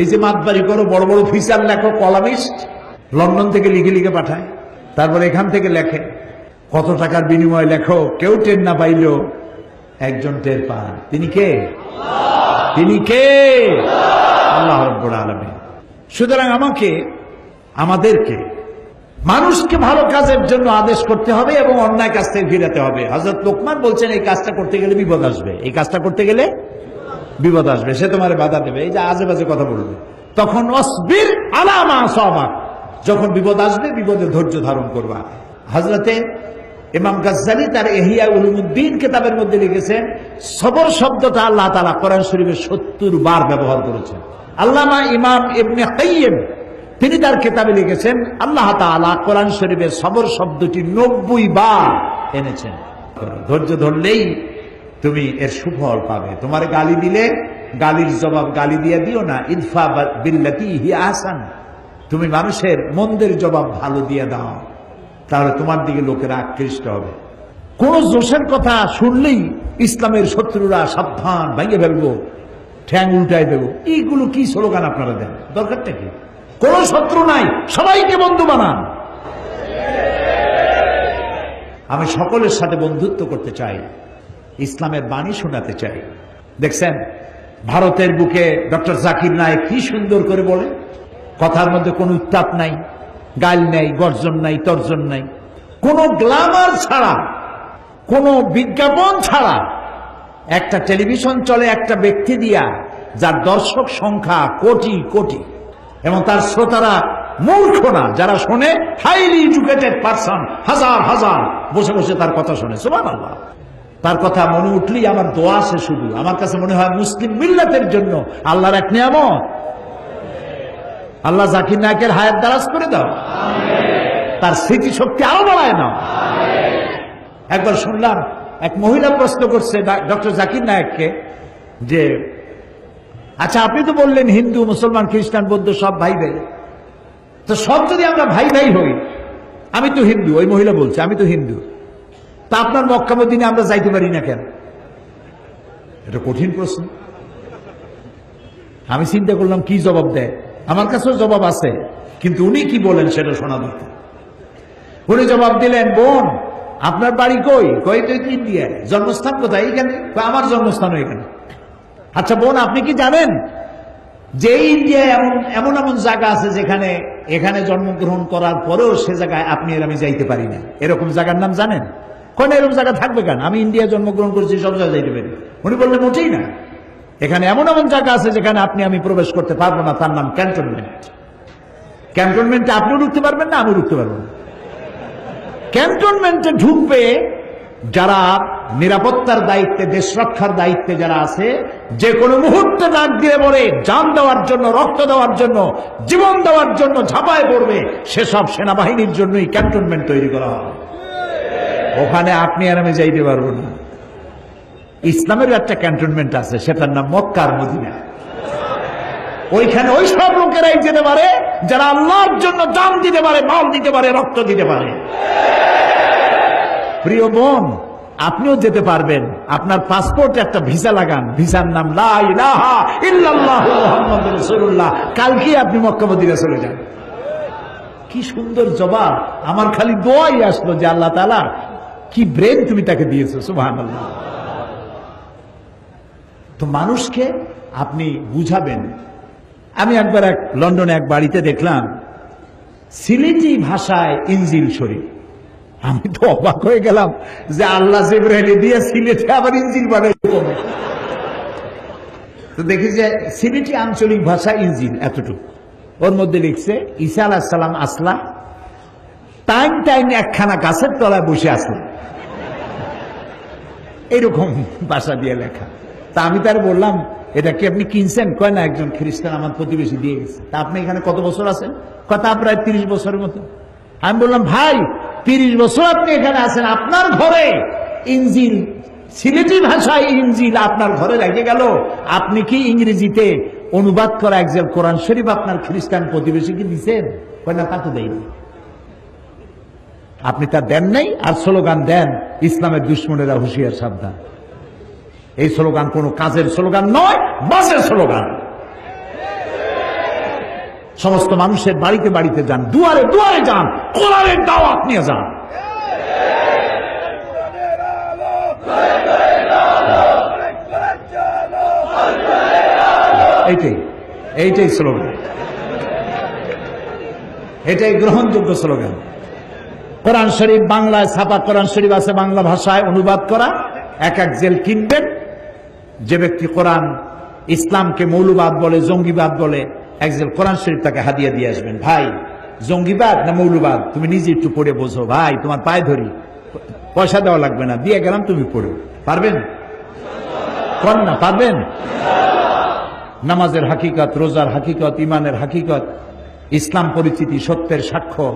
এই যে মাতবাড়ি করো, বড় বড় ফিচার লেখো, কলামিস্ট লন্ডন থেকে লিখে লিখে পাঠায়, তারপর এখান থেকে লেখে, কত টাকার বিনিময়ে লেখো, কেউ টের না পাইলেও একজন টের পান। তিনি কে? আল্লাহ রাব্বুল আলামিন। সুতরাং আমাদেরকে মানুষকে ভালো কাজের জন্য আদেশ করতে হবে এবং অন্যায় কাজ থেকে ফিরাতে হবে। হযরত লোকমান বলছেন এই কাজটা করতে গেলে বিপদ আসবে, এই কাজটা করতে গেলে বিপদ আসবে, সে তোমার বাধা দেবে, এই যে আজে বাজে কথা বলবে। তখন ওয়াসবির আলা মা আসাবাক, যখন বিপদ আসবে বিপদে ধৈর্য ধারণ করবা। হযরতে ইমাম গাজ্জালী তার ইহয়া উলুমুদ্দিন কিতাবের মধ্যে লিখেছেন, সবর শব্দটা আল্লাহ তাআলা কোরআন শরীফে 70 বার ব্যবহার করেছেন। আল্লামা ইমাম ইবনে কাইয়্যিম তিনি তার কিতাবে লিখেছেন, আল্লাহ তাআলা কোরআন শরীফে সবর শব্দটি 90 বার এনেছেন। ধৈর্য ধরলেই তুমি এর সুফল পাবে। তোমার গালি দিলে গালির জবাব গালি দিয়ে দিও না, ইদফা বিল্লাতি হিয়া আহসান, তুমি মানুষের মন্দের জবাব ভালো দিয়ে দাও, তাহলে তোমার দিকে লোকেরা আকৃষ্ট হবে। কোন জোশের কথা শুনলেই ইসলামের শত্রুরা সাবধান, ভাঙিয়ে ফেলবো, ঠ্যাং উল্টাই দেবো, এইগুলো কি স্লোগান আপনারা দেন? দরকারটা কি? কোন শত্রু নাই, সবাইকে বন্ধু বানান। আমি সকলের সাথে বন্ধুত্ব করতে চাই, ইসলামের বাণী শোনাতে চাই। দেখছেন ভারতের বুকে ডক্টর জাকির নায়েক কি সুন্দর করে বলে, কথার মধ্যে কোনো উত্তাপ নাই, গাল নাই, গর্জন নাই, তর্জন নাই, কোনো গ্ল্যামার ছাড়া, কোনো বিজ্ঞাপন ছাড়া একটা টেলিভিশন চলে একটা ব্যক্তি দিয়া, যার দর্শক সংখ্যা কোটি কোটি, এবং তার শ্রোতারা মূর্খ না, যারা শোনে হাইলি এডুকেটেড পারসন, হাজার হাজার বসে বসে তার কথা শোনে। সুবহানাল্লাহ। তার কথা মনে উঠলেই আমার দোয়া আসে শুধু। আমার কাছে মনে হয় মুসলিম মিল্লাতের জন্য আল্লাহর এক নিয়ামত। আল্লাহ জাকির নায়েকের হায়াত দারাজ করে দাও, তার স্মৃতিশক্তি আরো বাড়ায় নাও। একবার শুনলাম এক মহিলা প্রশ্ন করছে ডক্টর জাকির নায়েককে যে, আচ্ছা আপনি তো বললেন হিন্দু মুসলমান খ্রিস্টান বৌদ্ধ সব ভাই ভাই, তো সব যদি আমরা ভাই ভাই হই, আমি তো হিন্দু, ওই মহিলা বলছে আমি তো হিন্দু, তা আপনার মক্কা মদিনে আমরা যাইতে পারি না কেন? এটা কঠিন প্রশ্ন। আমি চিন্তা করলাম কি জবাব দেয়। আমার কাছেও জবাব আছে, কিন্তু উনি কি বলেন সেটা শোনা দরকার। উনি জবাব দিলেন, বোন আপনার বাড়ি কই? কই তো ইন্ডিয়ায়। জন্মস্থান কোথায়? এখানে। আমার জন্মস্থান এখানে। আচ্ছা বোন, আপনি কি জানেন যে ইন্ডিয়ায় এমন এমন জায়গা আছে যেখানে এখানে জন্মগ্রহণ করার পরেও সে জায়গায় আপনি আর আমি যাইতে পারি না? এরকম জায়গার নাম জানেন? কোন এরকম জায়গা থাকবে কেন? আমি ইন্ডিয়ায় জন্মগ্রহণ করেছি, সব জায়গায় যাইতে পারি। উনি বললেন মোটেই না, এখানে এমন এমন জায়গা আছে যেখানে আপনি আমি প্রবেশ করতে পারবো না, তার নাম ক্যান্টনমেন্ট। ক্যান্টনমেন্টে আপনিও ঢুকতে পারবেন না, আমিও ঢুকতে পারবো না। ক্যান্টনমেন্টে ঢুকবে যারা নিরাপত্তার দায়িত্বে, দেশ রক্ষার দায়িত্বে যারা আছে, যে কোনো মুহূর্তে ডাক দিয়ে বলে জান দেওয়ার জন্য, রক্ত দেওয়ার জন্য, জীবন দেওয়ার জন্য ঝাঁপায় পড়বে, সেসব সেনাবাহিনীর জন্যই ক্যান্টনমেন্ট তৈরি করা হবে। ওখানে আপনি আর আমি যাইতে পারবো না। ইসলামের একটা ক্যান্টনমেন্ট আছে, সেটার নাম মক্কা আর মদিনা। ওইখানে ওই সব লোকেরাই যেতে পারে যারা আল্লাহর জন্য জান দিতে পারে, মাল দিতে পারে, রক্ত দিতে পারে। প্রিয় বোন, আপনিও যেতে পারবেন। আপনার পাসপোর্টে একটা ভিসা লাগান, ভিসার নাম লা ইলাহা ইল্লাল্লাহু মুহাম্মাদুর রাসূলুল্লাহ। কালকে আপনি মক্কা মদিনা চলে যান। কি সুন্দর জবাব! আমার খালি দোয়াই আসলো যে আল্লাহ তাআলা কি ব্রেন তুমি তাকে দিয়েছো, সুবহানাল্লাহ। তো মানুষকে আপনি বুঝাবেন। আমি একবার লন্ডনে এক বাড়িতে দেখলাম সিলেটি ভাষায় ইনজিল শরীফ। আমি তো অবাক হয়ে গেলাম যে আল্লাহ জিবরাইল দিয়ে সিলেটে আবার ইনজিল বানাইছে। তো দেখি যে সিলেটি আঞ্চলিক ভাষা ইনজিল এতটুকু, ওর মধ্যে লিখছে ঈসা আলাইহিস সালাম আসলা, টাইম টাইম একখানা গাছের তলায় বসে আসলেন, এরকম ভাষা দিয়ে লেখা। তা আমি তার বললাম, এটা কি আপনি কিনছেন? কয় না, একজন খ্রিস্টান আমার প্রতিবেশী দিয়ে গেছে। তা আপনি এখানে কত বছর আছেন? কথা প্রায় 30 বছরের মতো। আমি বললাম, ভাই 30 বছর আপনি এখানে আছেন, আপনার ঘরে ইনজিল, সিলেটি ভাষায় ইনজিল আপনার ঘরে রেখে গেল, আপনি কি ইংরেজিতে অনুবাদ করা একজন কোরআন শরীফ আপনার খ্রিস্টান প্রতিবেশীকে দিচ্ছেন? কয় না, তা তো দেয়নি। আপনি তা দেন নাই, আর স্লোগান দেন ইসলামের দুশ্মনেরা হুঁশিয়ার সাবধান। এই স্লোগান কোনো কাজের স্লোগান নয়, বাসের স্লোগান। সমস্ত মানুষের বাড়িতে বাড়িতে যান, দুয়ারে দুয়ারে যান, কোরআনের দাওয়াত নিয়ে যান। এইটাই স্লোগান, এটাই গ্রহণযোগ্য স্লোগান। কোরআন শরীফ বাংলায় ছাপা, কোরআন শরীফ আছে বাংলা ভাষায় অনুবাদ করা, এক জেল কিনবেন। যে ব্যক্তি কোরআন ইসলামকে মৌলবাদ বলে, জঙ্গিবাদ বলে, এক জেল কোরআন শরীফ তাকে হাদিয়া দিয়ে আসবেন। ভাই জঙ্গিবাদ না মৌলবাদ তুমি নিজে একটু পড়ে বোঝো, ভাই তোমার পায়ে ধরি, পয়সা দেওয়া লাগবে না, দিয়ে গেলাম, তুমি পড়ো। পারবেন? কর না, পারবেন? নামাজের হাকিকত, রোজার হাকিকত, ইমানের হাকিকত, ইসলাম পরিচিতি, সত্যের সাক্ষ্য,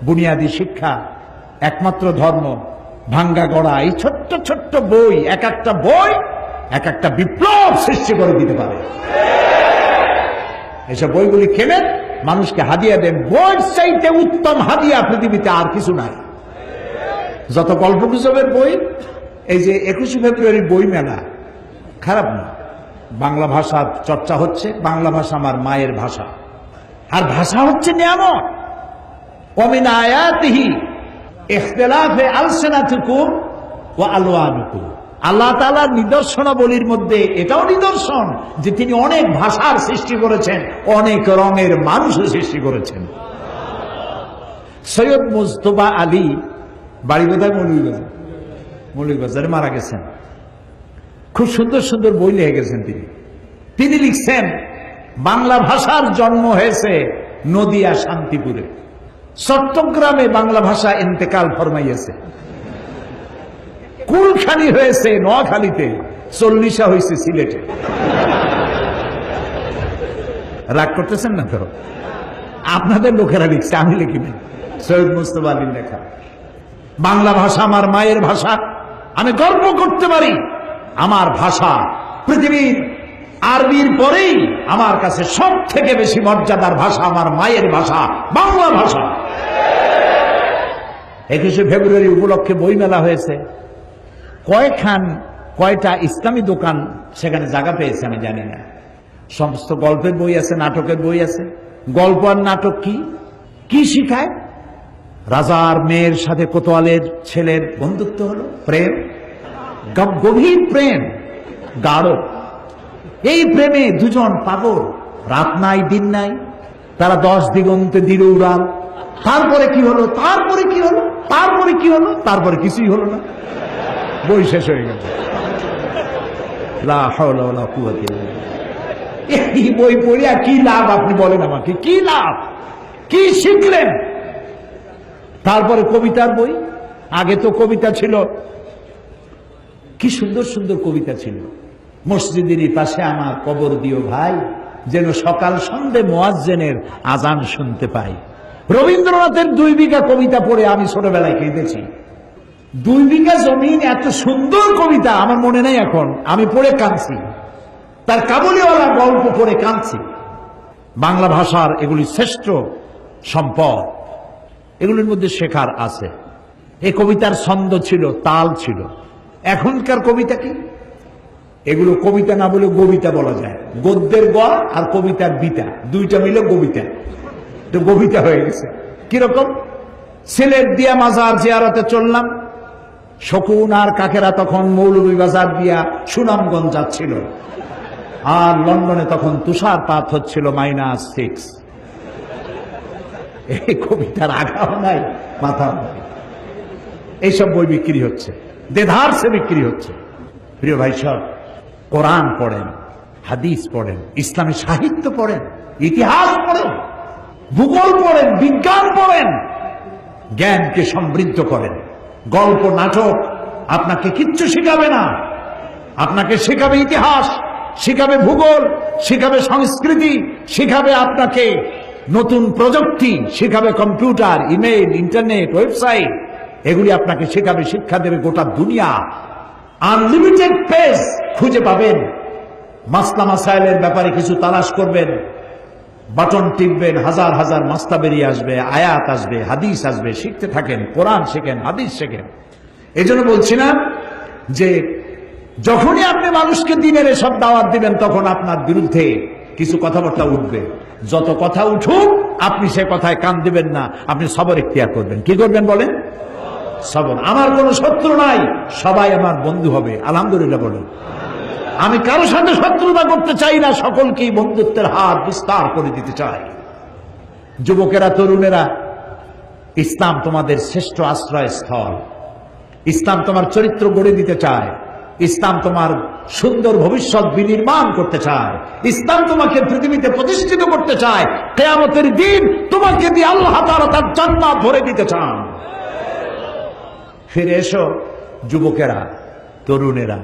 বুনিয়াদী শিক্ষা, একমাত্র ধর্ম, ভাঙ্গা গড়া, এই ছোট্ট ছোট্ট বই, এক একটা বই এক একটা বিপ্লব সৃষ্টি করে দিতে পারে। এসব বইগুলি কেনেন, মানুষকে হাদিয়া দেন। বই চাইতে উত্তম হাদিয়া পৃথিবীতে আর কিছু নাই। যত গল্প গুজবের বই, এই যে 21শে ফেব্রুয়ারি বই মেলা, খারাপ না, বাংলা ভাষার চর্চা হচ্ছে। বাংলা ভাষা আমার মায়ের ভাষা, আর ভাষা হচ্ছে নিয়ামত। ওমিন আয়াতিহি ইখতিলাফে আলসিনাতিকুম ওয়া আলওয়ানুকুম। আল্লাহ তাআলার নিদর্শনাবলীর মধ্যে এটাও নিদর্শন যে তিনি অনেক ভাষার সৃষ্টি করেছেন, অনেক রঙের মানুষও সৃষ্টি করেছেন। সৈয়দ মুজতবা আলী, বাড়ি বোধহয় মৌলভীবাজারে, মারা গেছেন। খুব সুন্দর সুন্দর বই লিখে গেছেন তিনি লিখছেন, বাংলা ভাষার জন্ম হয়েছে নদিয়া শান্তিপুরে, চট্টগ্রামে বাংলা ভাষা ইন্তেকাল ফরমাইয়াছে, কুলখানি হয়েছে নোয়াখালীতে, 40 হয়েছে সিলেটে। রাগ করতেছেন না তো? আপনাদের লোকেরা লিখছে, আমি লিখিনি। সৈয়দ মুজতবা আলীর লেখা। বাংলা ভাষা আমার মায়ের ভাষা, আমি গর্ব করতে পারি আমার ভাষা পৃথিবীর আরবির পরেই আমার কাছে সব থেকে বেশি মর্যাদার ভাষা আমার মায়ের ভাষা, বাংলা ভাষা। 21শে ফেব্রুয়ারি উপলক্ষে বই মেলা হয়েছে। কয়টা ইসলামী দোকান সেখানে জায়গা পেয়েছে আমি জানি না। সমস্ত গল্পের বই আছে, নাটকের বই আছে। গল্প আর নাটক কি কি শিখায়? রাজার মেয়ের সাথে কোতোয়ালের ছেলের বন্ধুত্ব হলো, প্রেম, গভীর প্রেম, গাঢ়। এই প্রেমে দুজন পাগল, রাত নাই দিন নাই, তারা 10 দিগন্তে দিল উড়াল। তারপরে কি হলো, তারপরে কি হলো, তারপরে কি হলো, তারপরে কিছুই হলো না, বই শেষ হয়ে গেল। লা হাওলা ওয়ালা কুওয়াতা ইল্লা বিল্লাহ। এই বই পড়িয়া কি লাভ আপনি বলেন আমাকে, কি লাভ, কি শিখলেন? তারপরে কবিতার বই। আগে তো কবিতা ছিল, কি সুন্দর সুন্দর কবিতা ছিল। মসজিদের পাশে আমার কবর দিও ভাই, যেন সকাল সন্ধ্যে মুয়াজ্জিনের আজান শুনতে পাই। রবীন্দ্রনাথের 2 বিঘা কবিতা পড়ে আমি ছোটবেলায় কেঁদেছি। 2 বিঘা জমিন, এত সুন্দর কবিতা আমার মনে নেই এখন, আমি পড়ে কাঁদছি। তার কাবুলিওয়ালা গল্প পড়ে কাঁদছি। বাংলা ভাষার এগুলি শ্রেষ্ঠ সম্পদ, এগুলির মধ্যে শেখার আছে। এই কবিতার ছন্দ ছিল, তাল ছিল। এখনকার কবিতা কি? এগুলো কবিতা না বলে গবিতা বলা যায়। গদ্যের গ আর কবিতার বিতা, দুইটা মিলে গবিতা, তো গবিতা হয়ে গেছে। কিরকম? সিলেট দিয়া মাজার জিয়ারতে চললাম, শকুন আর কাকেরা তখন মৌলভীবাজার দিয়া সুনামগঞ্জ যাচ্ছিল, আর লন্ডনে তখন তুষারপাত হচ্ছিল -6। এই কবিতার আগাও নাই, মাথাও নাই। এইসব বই বিক্রি হচ্ছে, দেধার সে বিক্রি হচ্ছে। প্রিয় ভাই সব, কোরআন পড়েন, হাদিস পড়েন, ইসলামী সাহিত্য পড়েন, ইতিহাস পড়েন, ভূগোল পড়েন, বিজ্ঞান পড়েন, জ্ঞানকে সমৃদ্ধ করেন। গল্প নাটক আপনাকে কিচ্ছু শিখাবে না। আপনাকে শেখাবে ইতিহাস, শিখাবে ভূগোল, শিখাবে সংস্কৃতি, শিখাবে আপনাকে নতুন প্রযুক্তি, শিখাবে কম্পিউটার, ইমেইল, ইন্টারনেট, ওয়েবসাইট। এগুলি আপনাকে শেখাবে, শিক্ষা দেবে গোটা দুনিয়া। আনলিমিটেড পেজ খুঁজে পাবেন। মাসলা মাসাইলের ব্যাপারে কিছু তালাশ করবেন, বাটন টিপবেন, হাজার হাজার মাসলা বেরিয়ে আসবে, আয়াত আসবে, হাদিস আসবে। শিখতে থাকেন, কোরআন শেখেন, হাদিস শেখেন। এই জন্য বলছিলাম যে যখনই আপনি মানুষকে দিনের এসব দাওয়াত দিবেন, তখন আপনার বিরুদ্ধে কিছু কথাবার্তা উঠবে। যত কথা উঠুক, আপনি সে কথায় কান দিবেন না, আপনি সবর ইখতিয়ার করবেন। কি করবেন বলেন? সবর। আমার কোনো শত্রু নাই, সবাই আমার বন্ধু হবে। আলহামদুলিল্লাহ বলেন। আমি কারো সাথে শত্রুতা করতে চাই না, সকলকেই বন্ধুত্বের হাত বিস্তার করে দিতে চাই। যুবকেরা, তরুণেরা, ইসলাম তোমাদের শ্রেষ্ঠ আশ্রয়স্থল। ইসলাম তোমার চরিত্র গড়ে দিতে চায়। ইসলাম তোমার সুন্দর ভবিষ্যৎ বিনির্মাণ করতে চায়। ইসলাম তোমাকে পৃথিবীতে প্রতিষ্ঠিত করতে চায়। কিয়ামতের দিন তোমাকে দিয়ে আল্লাহ তাআলা তার জান্নাত ভরে দিতে চান। ফিরে এসো যুবকেরা, তরুণেরা,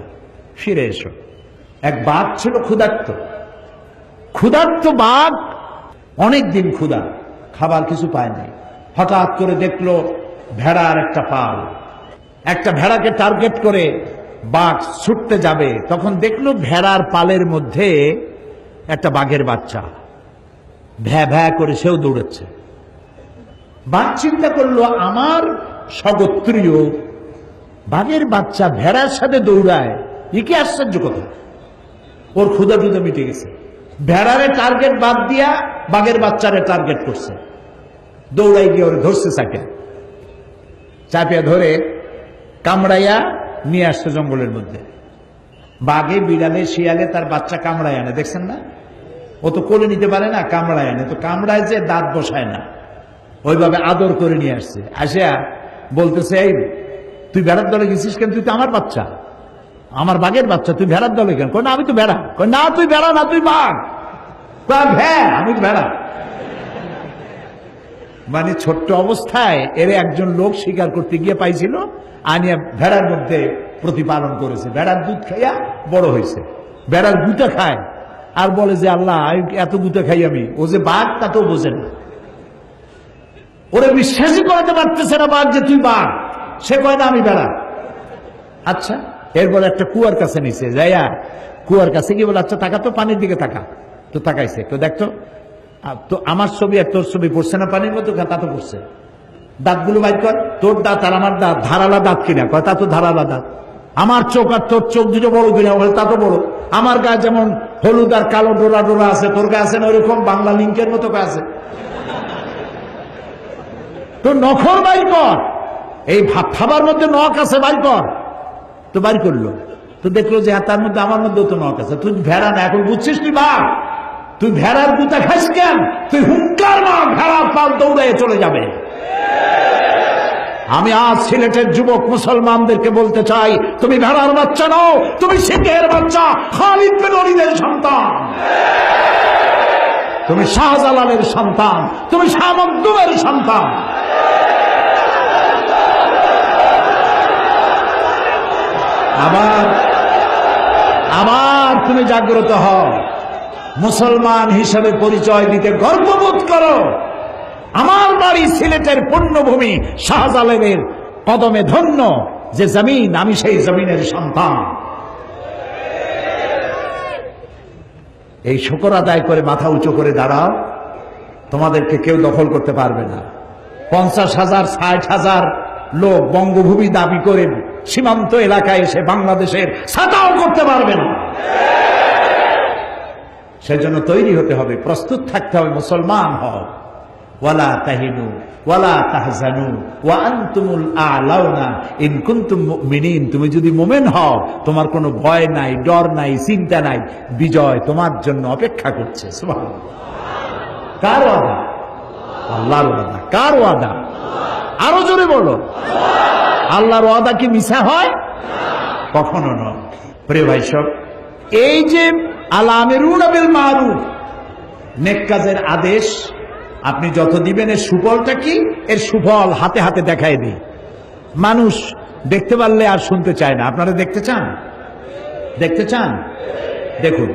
ফিরে এসো। এক বাঘ ছিল ক্ষুধার্ত। ক্ষুধার্ত বাঘ অনেক দিন ক্ষুধা, খাবার কিছু পায় নাই। হঠাৎ করে দেখলো ভেড়ার একটা পাল। একটা ভেড়াকে টার্গেট করে বাঘ ছুটতে যাবে, তখন দেখলো ভেড়ার পালের মধ্যে একটা বাঘের বাচ্চা ভ্যা ভ্যা করে সেও দৌড়াচ্ছে। বাঘ চিন্তা করলো, আমার স্বগোত্রীয় বাঘের বাচ্চা ভেড়ার সাথে দৌড়ায়, এ কি আশ্চর্য কথা। ওর ক্ষুধা টুধা মিটে গেছে। ভেড়ারে টার্গেট বাদ দিয়া বাঘের বাচ্চারে টার্গেট করছে। দৌড়াই গিয়ে ওর ধরছে, চাপিয়া ধরে কামড়াইয়া নিয়ে আসছে জঙ্গলের মধ্যে। বাঘে, বিড়ালে, শিয়ালে তার বাচ্চা কামড়ায় আনে, দেখছেন না? ও তো কোলে নিতে পারে না, কামড়ায় আনে। তো কামড়ায় যে দাঁত বসায় না, ওইভাবে আদর করে নিয়ে আসছে। আসিয়া বলতেছে, এই তুই ভেড়ার দলে গেছিস কেন? তুই তো আমার বাচ্চা, আমার বাঘের বাচ্চা, তুই ভেড়ার দলে কেন? কই না, আমি তো ভেড়া। কই না, তুই ভেড়া না, তুই বাঘ। হ্যাঁ, আমি ভেড়া। মানে ছোট্ট অবস্থায় এর একজন লোক শিকার করতে গিয়ে পাইছিল, আনিয়া ভেড়ার মধ্যে প্রতিপালন করেছে। ভেড়ার দুধ খাইয়া বড় হয়েছে। ভেড়ার গুতা খায় আর বলে যে আল্লাহ, এত গুতা খাই আমি। ও যে বাঘ তা তো বোঝে না, ওরে বিশ্বাসই করাতে পারতেছে না বাঘ যে তুই বাঘ। সে কয় না আমি ভেড়া। আচ্ছা, এরপর একটা কুয়ার কাছে নিছে, যাইয়া কুয়ার কাছে গিয়ে বলে, আচ্ছা টাকা তো, পানির দিকে তাকা। তো তাকাইছে, তো দেখতো তো আমার ছবি আর তোর ছবি পড়ছে না পানির মতো? তা তো পড়ছে। দাঁতগুলো বাইর কর, তোর দাঁত আর আমার দাঁত ধারালা দাঁত কিনা? কয় তা তো ধারালা দাঁত। আমার চোখ আর তোর চোখ দুটো বড় কিনা বলে তা তো বড়। আমার গায়ে যেমন হলুদ আর কালো ডোরা ডোরা আছে, তোর গায়ে আছে না ওইরকম বাংলা লিঙ্কের মতো আছে। তো নখর বাইর কর, এই ভাত খাবার মধ্যে নখ আছে বাইর কর। তো বাইর করলো, তো দেখলো যে তার মধ্যে আমার মধ্যেও তো নখ আছে। তুই ভেড়া না, এখন বুঝছিস নি বা তুই ভেড়ার গুতা খাস কেন? তুই হুঙ্কার মা, ভেড়ার পাল দৌড়ে চলে যাবে। আমি আজ সিলেটের যুবক মুসলমানদেরকে বলতে চাই, তুমি ভেড়ার বাচ্চা নও, তুমি সিংহের বাচ্চা, খালিদ বিন ওলীদের সন্তান, তুমি শাহজালালের সন্তান, তুমি শাহ মখদুমের সন্তান। আবার তুমি জাগ্রত হও, মুসলমান হিসেবে পরিচয় দিতে গর্ববোধ করো। আমার বাড়ি সিলেটের পুণ্যভূমি, শাহজালালের কদমে ধন্য যে জমিন, আমি সেই জমিনের সন্তান। এই শুকর আদায় করে মাথা উঁচু করে দাঁড়াও, তোমাদেরকে কেউ দখল করতে পারবে না। 50,000 60,000 লোক বঙ্গভূমি দাবি করে সীমান্ত এলাকায় এসে বাংলাদেশের ছাতাও করতে পারবে না। সেজন্য তৈরি হতে হবে, প্রস্তুত থাকতে হবে, মুসলমান হও। ওয়ালা তাহিনু ওয়ালা তাহজানু ওয়া আনতুমুল আ'লাউনা ইন কুনতুম মুমিনিন। তুমি যদি মুমিন হও, তোমার কোনো ভয় নাই, ডর নাই, চিন্তা নাই, বিজয় তোমার জন্য অপেক্ষা করছে। সুবহানাল্লাহ। কার ওয়াদা? আল্লাহর ওয়াদা। কার ওয়াদা? আরো জোরে বলো। আল্লাহর ওয়াদা কি মিছা হয়? কখনো নয়। প্রিয় ভাই সব, এই যে আল-আমিরুনা বিল মারুফ, নেক কাজের আদেশ আপনি যত দিবেন, এর সুফলটা কি? এর সুফল হাতে হাতে দেখায় দিই। মানুষ দেখতে পারলে আর শুনতে চায় না। আপনারা দেখতে চান? দেখতে চান? দেখুন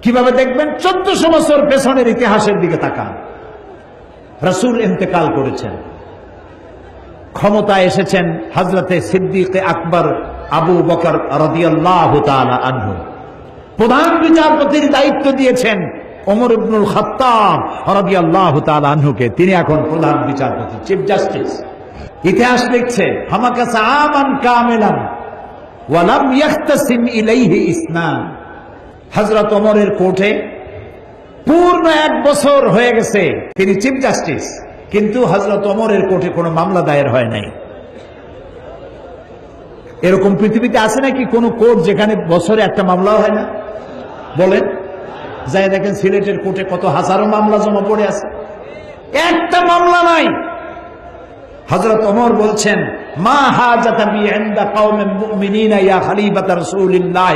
কিভাবে দেখবেন। 1400 বছর পেছনের ইতিহাসের দিকে তাকান। রাসূল ইন্তেকাল করেছেন, ক্ষমতায় এসেছেন হযরতে সিদ্দিক আকবর আবু বকর রাদিয়াল্লাহু তাআলা আনহু। প্রধান বিচারপতির দায়িত্ব দিয়েছেন ওমর ইবনুল খাত্তাব রাদিয়াল্লাহু তাআলা আনহুকে। তিনি এখন প্রধান বিচারপতি, চিফ জাস্টিস। ইতিহাস লিখছে হামাকাসা আমান কামিলান ওয়া লাম ইয়াখতাসিম ইলাইহি ইসনান। হযরত ওমরের কোর্টে পূর্ণ 1 বছর হয়ে গেছে, তিনি চিফ জাস্টিস, কিন্তু হযরত ওমরের কোর্টে কোনো মামলা দায়ের হয় নাই। এরকম পৃথিবীতে আছে নাকি কোন কোর্ট যেখানে বছরে একটা মামলা হয় না? বলেন। যাই দেখেন সিলেটের কোর্টে কত হাজারো মামলা জমা পড়ে আছে, একটা মামলা নাই। হযরত ওমর বলছেন, মা হাজাতা বি ইনদা কওমিন মুমিনিনা ইয়া খলিফাতা রাসূলিল্লাহ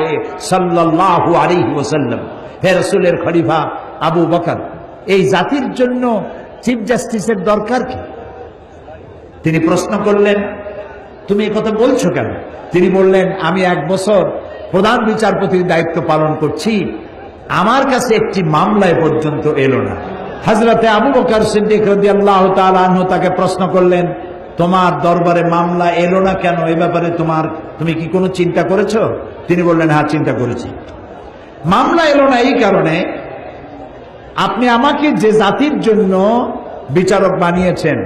সাল্লাল্লাহু আলাইহি ওয়াসাল্লাম। হে রাসূলের খলিফা আবু বকর, এই জাতির জন্য চিফ জাস্টিসের দরকার কি? তিনি প্রশ্ন করলেন, তুমি এই কথা বলছো কেন? তিনি বললেন, আমি 1 বছর প্রধান বিচারপতির দায়িত্ব পালন করছি, আমার কাছে একটি মামলায় পর্যন্ত এলো না। হযরতে আবু বকর সিদ্দিক রাদিয়াল্লাহু তাআলা আনহু তাকে প্রশ্ন করলেন, তোমার দরবারে মামলা এলো না কেন? এই ব্যাপারে তুমি কি কোনো চিন্তা করেছো? তিনি বললেন, হ্যাঁ চিন্তা করেছি। মামলা এলো না এই কারণে, আপনি আমাকে যে জাতির জন্য বিচারক বানিয়েছেন,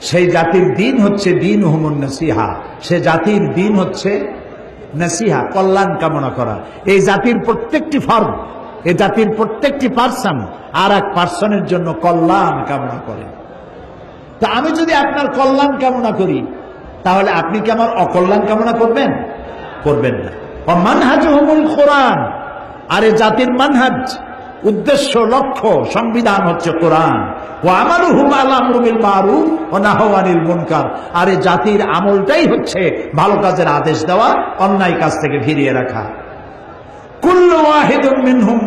সেই জাতির দিন হচ্ছে দিন হুমুন নসিহা। সে জাতির দিন হচ্ছে নসিহা, কল্যাণ কামনা করা। এই জাতির প্রত্যেকটি ফর্ম, এই জাতির প্রত্যেকটি পার্সন আর এক পার্সনের জন্য কল্যাণ কামনা করে। তা আমি যদি আপনার কল্যাণ কামনা করি, তাহলে আপনি কি আমার অকল্যাণ কামনা করবেন? করবেন না। মানহাজুহুমুল কোরআন, আর এই জাতির মানহাজ, উদ্দেশ্য, লক্ষ্য, সংবিধান হচ্ছে কোরআন। ওয়া আমালুহুম আলা আমরি বিল মারুফ ওয়া নাহয়ু আনিল মুনকার, আর এই জাতির আমলটাই হচ্ছে ভালো কাজের আদেশ দেওয়া, অন্যায় কাজ থেকে ফিরিয়ে রাখা। কুল্লু ওয়াহিদুম মিনহুম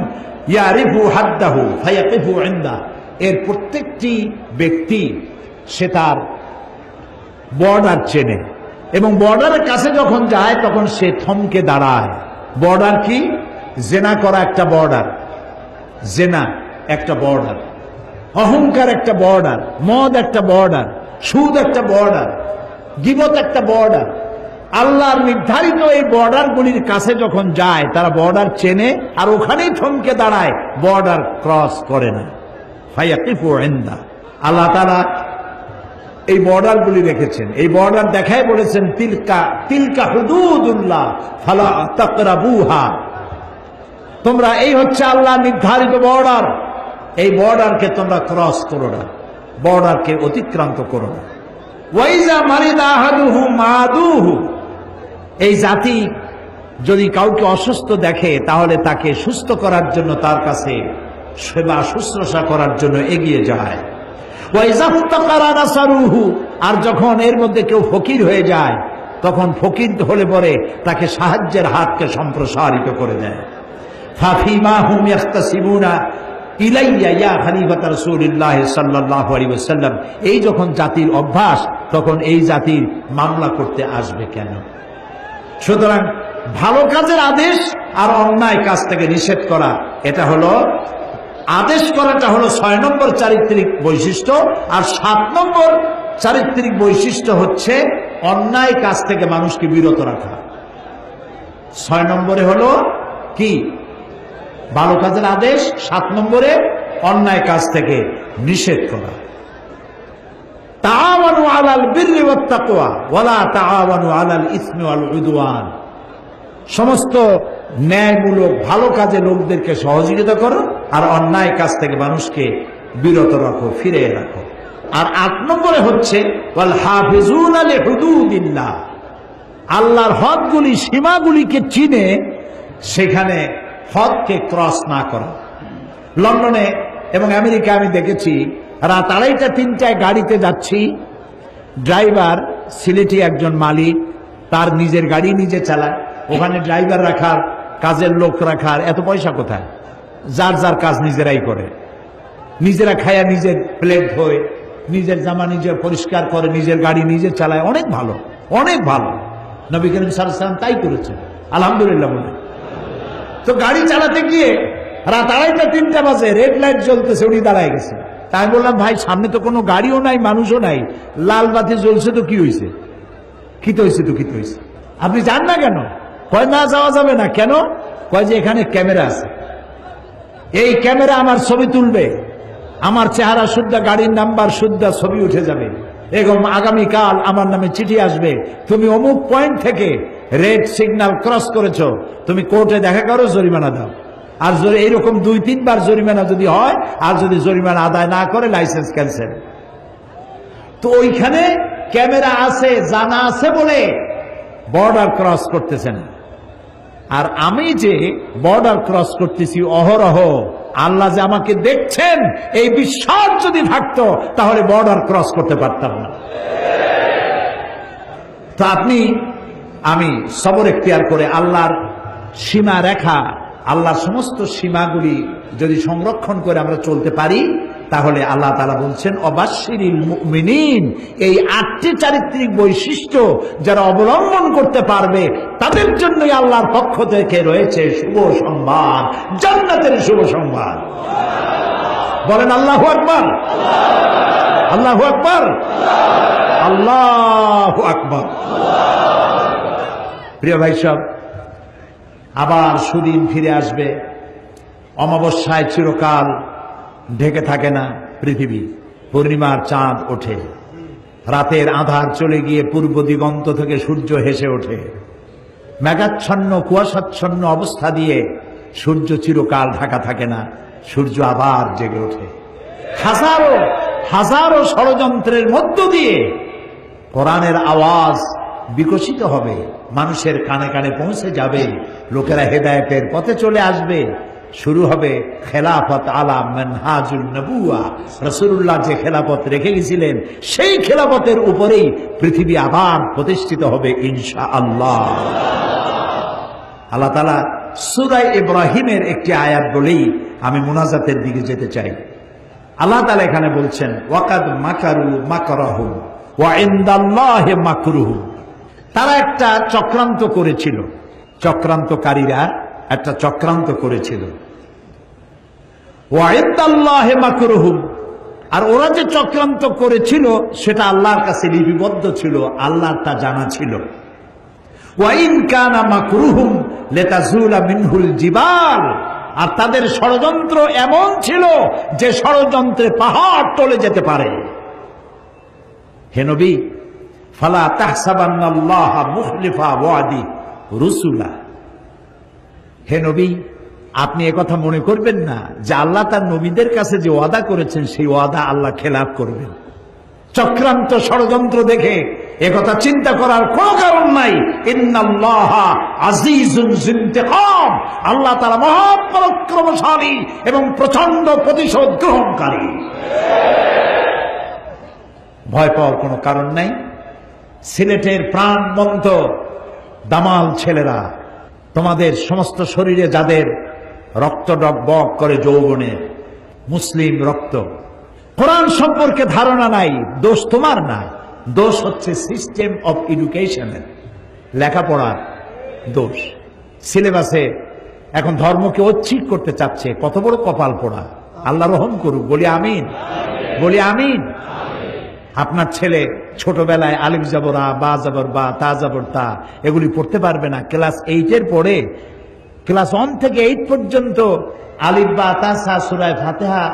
ইয়ারিফু হাদ্দাহু ফায়াকিফু ইনদা, এর প্রত্যেকটি ব্যক্তি সে তার বর্ডার চেনে, এবং বর্ডারের কাছে যখন যায় তখন সে থমকে দাঁড়ায়। বর্ডার কি? জেনা করা একটা বর্ডার, জেনা একটা বর্ডার, অহংকার একটা বর্ডার, মদ একটা বর্ডার, সুদ একটা বর্ডার, গীবত একটা বর্ডার। আল্লাহর নির্ধারিত এই বর্ডারগুলির কাছে যখন যায়, তারা বর্ডার চেনে আর ওখানেই থমকে দাঁড়ায়, বর্ডার ক্রস করে না। ফায়াকিফু ইনদা, আল্লাহ তাআলা এই বর্ডারগুলি রেখেছেন। এই বর্ডার দেখায় বলেছেন তিলকা তিলকা হুদুদুল্লাহ ফালা তাকরাবুহা, তোমরা এই হচ্ছে আল্লাহ নির্ধারিত বর্ডার, এই বর্ডারকে তোমরা ক্রস করো না, বর্ডারকে অতিক্রান্ত করো না। ওয়াইজা মারিদা আহাদুহু মাদুহু, এই জাতি যদি কাউকে অসুস্থ দেখে তাহলে তাকে সুস্থ করার জন্য তার কাছে সেবা শুশ্রূষা করার জন্য এগিয়ে যায়। ওয়াইজা ফাকারা নাসারুহু, আর যখন এর মধ্যে কেউ ফকির হয়ে যায় তখন ফকির হলে পরে তাকে সাহায্যের হাতকে সম্প্রসারিত করে দেয়। ফাফিমা হুম ইয়াখতাসিমুনা ইলাইয়া ইয়া খলিফাত রাসূলুল্লাহ সাল্লাল্লাহু আলাইহি ওয়াসাল্লাম, এই যখন জাতির অভ্যাস তখন এই জাতির মামলা করতে আসবে কেন? সুতরাং ভালো কাজের আদেশ আর অন্যায় কাজ থেকে নিষেধ করা, এটা হলো আদেশ করাটা হলো 6 নম্বর চারিত্রিক বৈশিষ্ট্য, আর 7 নম্বর চারিত্রিক বৈশিষ্ট্য হচ্ছে অন্যায় কাজ থেকে মানুষকে বিরত রাখা। 6 নম্বরে হলো কি? ভালো কাজের আদেশ, 7 নম্বরে অন্যায় কাজ থেকে নিষেধ করা। তাআওয়ানু আলাল বিররি ওয়াত তাকওয়া ওয়ালা তাআওয়ানু আলাল ইসমি ওয়াল উদওয়ান, সমস্ত ন্যায়মূলক ভালো কাজে লোকদেরকে সহযোগিতা করো আর অন্যায় কাজ থেকে মানুষকে বিরত রাখো, ফিরে রাখো। আর 8 নম্বরে হচ্ছে ওয়াল হাফিজুনা লিহুদুদিল্লাহ, আল্লাহর হদগুলি সীমাগুলিকে চিনে সেখানে হদকে ক্রস না করা। লন্ডনে এবং আমেরিকা আমি দেখেছি রাত 2:30 3টায় গাড়িতে যাচ্ছি, ড্রাইভার সিলেটি একজন মালিক, তার নিজের গাড়ি নিজে চালায়, ওখানে ড্রাইভার রাখার, কাজের লোক রাখার এত পয়সা কোথায়? যার যার কাজ নিজেরাই করে, নিজেরা খায়া নিজের প্লেট ধোয়, নিজের জামা নিজে পরিষ্কার করে, নিজের গাড়ি নিজে চালায়। অনেক ভালো, অনেক ভালো। নবী করিম সাল্লাল্লাহু আলাইহি ওয়াসাল্লাম তাই করেছেন, আলহামদুলিল্লাহ বলে। তো গাড়ি চালাতে গিয়ে রাত 2:30 3টা বাজে, রেড লাইট জ্বলতেছে, উনি দাঁড়ায় গেছে। তাই বললাম, ভাই সামনে তো কোনো গাড়িও নাই, মানুষও নাই, লাল বাতি জ্বলছে তো কি হয়েছে? কি তো হয়েছে? তো কি তো হয়েছে? আপনি যান না কেন? কয় না যাওয়া যাবে না। কেন? কয় যে এখানে ক্যামেরা আছে, এই ক্যামেরা আমার ছবি তুলবে, আমার চেহারা শুদ্ধ, গাড়ির নাম্বার শুদ্ধ, ছবি উঠে যাবে, এবং আগামীকাল আমার নামে চিঠি আসবে, তুমি অমুক পয়েন্ট থেকে রেড সিগন্যাল ক্রস করেছো, তুমি কোর্টে দেখা করো, জরিমানা দাও। আর এইরকম 2-3 বার জরিমানা যদি হয়, আর যদি জরিমানা আদায় না করে লাইসেন্স ক্যান্সেল। তো ওইখানে ক্যামেরা আছে, জানা আছে বলে বর্ডার ক্রস করতেছে না। আর আমি যে বর্ডার ক্রস করতেছি অহরহ, আল্লাহ যে আমাকে দেখছেন এই বিশ্বাস যদি থাকতো তাহলে বর্ডার ক্রস করতে পারতাম না। তো আমি সবর এখতিয়ার করে আল্লাহর সীমা রেখা, আল্লাহর সমস্ত সীমাগুলি যদি সংরক্ষণ করে আমরা চলতে পারি, তাহলে আল্লাহ তাআলা বলছেন অবাশশিরিল মুমিনিন, এই 8টি চারিত্রিক বৈশিষ্ট্য যারা অবলম্বন করতে পারবে তাদের জন্যই আল্লাহর পক্ষ থেকে রয়েছে শুভ সংবাদ, জান্নাতের শুভ সংবাদ। বলেন আল্লাহু আকবার, আল্লাহু আকবার, আল্লাহু আকবার। প্রিয় ভাই সব, আবার সুদিন ফিরে আসবে। অমাবস্যায় চিরকাল ঢেকে থাকে না পৃথিবী, পূর্ণিমার চাঁদ ওঠে, রাতের আঁধার চলে গিয়ে পূর্ব দিগন্ত থেকে সূর্য হেসে ওঠে। মেঘাচ্ছন্ন কুয়াশাচ্ছন্ন অবস্থা দিয়ে সূর্য চিরকাল ঢাকা থাকে না, সূর্য আবার জেগে ওঠে। হাজারো হাজারো ষড়যন্ত্রের মধ্য দিয়ে কোরআনের আওয়াজ বিকশিত হবে, মানুষের কানে কানে পৌঁছে যাবে, লোকেরা হেদায়েতের পথে চলে আসবে। শুরু হবে খেলাফত আলা মানহাজুন নবুয়া, রাসূলুল্লাহ যে খেলাফত রেখে গেছিলেন সেই খেলাফতের উপরেই পৃথিবী আবার প্রতিষ্ঠিত হবে ইনশাআল্লাহ। আল্লাহ তাআলা সূরা ইব্রাহিমের একটি আয়াত বলেই আমি মুনাজাতের দিকে যেতে চাই। আল্লাহ তাআলা এখানে বলছেন ওয়াকাদ মাকারু মাকরাহুম ওয়া ইনদাল্লাহি মাকরুহুম, তারা একটা চক্রান্ত করেছিল, চক্রান্তকারীরা একটা চক্রান্ত করেছিল। ওয়া ইনদাল্লাহি মাকরুহুম, আর ওরা যে চক্রান্ত করেছিল সেটা আল্লাহর কাছে লিপিবদ্ধ ছিল, আল্লাহর তা জানা ছিল। ওয়া ইন কানা মাকরুহুম লিতাজুলা মিনহুল জিবাল, আর তাদের ষড়যন্ত্র এমন ছিল যে ষড়যন্ত্রে পাহাড় টলে যেতে পারে। হে নবী, ফালা তাহসাবান্নাল্লাহা মুখলিফা ওয়াদি রুসুলা, হে নবী আপনি একথা মনে করবেন না যে আল্লাহ তার নবীদের কাছে যে ওয়াদা করেছেন সেই ওয়াদা আল্লাহ খেলাফ করবেন। চক্রান্ত ষড়যন্ত্র দেখে একথা চিন্তা করার কোনো কারণ নাই। ইন্নাল্লাহা আজিজুন যুনতিকাম, আল্লাহ তাআলা মহাপরাক্রমশালী এবং প্রচন্ড প্রতিশোধ গ্রহণকারী। ভয় পাওয়ার কোনো কারণ নাই। সিলেটের প্রাণবন্ত দামাল ছেলেরা, তোমাদের সমস্ত শরীরে যাদের রক্ত ডগবগ করে যৌবনের মুসলিম রক্ত, কোরআন সম্পর্কে ধারণা নাই, দোষ তোমার না, দোষ হচ্ছে সিস্টেম অফ এডুকেশনের, লেখাপড়ার দোষ। সিলেবাসে এখন ধর্মকে ঐচ্ছিক করতে চাচ্ছে, কত বড় কপাল পোড়া। আল্লাহ রহম করুক, বলি আমিন, বলি আমিন। আপনার ছেলে ছোটবেলায় আলিফ জবর আ, বা জবর বা, তা জবর তা এগুলি পড়তে পারবে না। ক্লাস 8-এর পরে, ক্লাস 1 থেকে 8 পর্যন্ত আলিফ বা তা সা সূরা ফাতিহা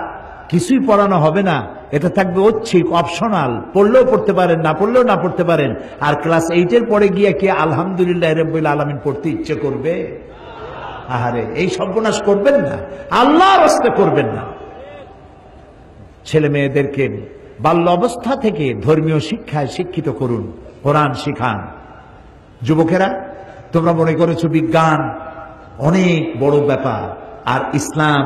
কিছুই পড়ানো হবে না। এটা থাকবে ঐচ্ছিক, অপশনাল, পড়লেও পড়তে পারেন, না পড়লেও না পড়তে পারেন। আর ক্লাস 8-এর পরে গিয়ে কি আলহামদুলিল্লাহ রাব্বিল আলামিন পড়তে ইচ্ছে করবে? আহারে, এই সর্বনাশ করবেন না, আল্লাহর রাস্তে করবেন না। ছেলে মেয়েদেরকে বাল্য অবস্থা থেকে ধর্মীয় শিক্ষায় শিক্ষিত করুন, কোরআন শিখান। যুবকেরা, তোমরা মনে করেছো বিজ্ঞান অনেক বড় ব্যাপার আর ইসলাম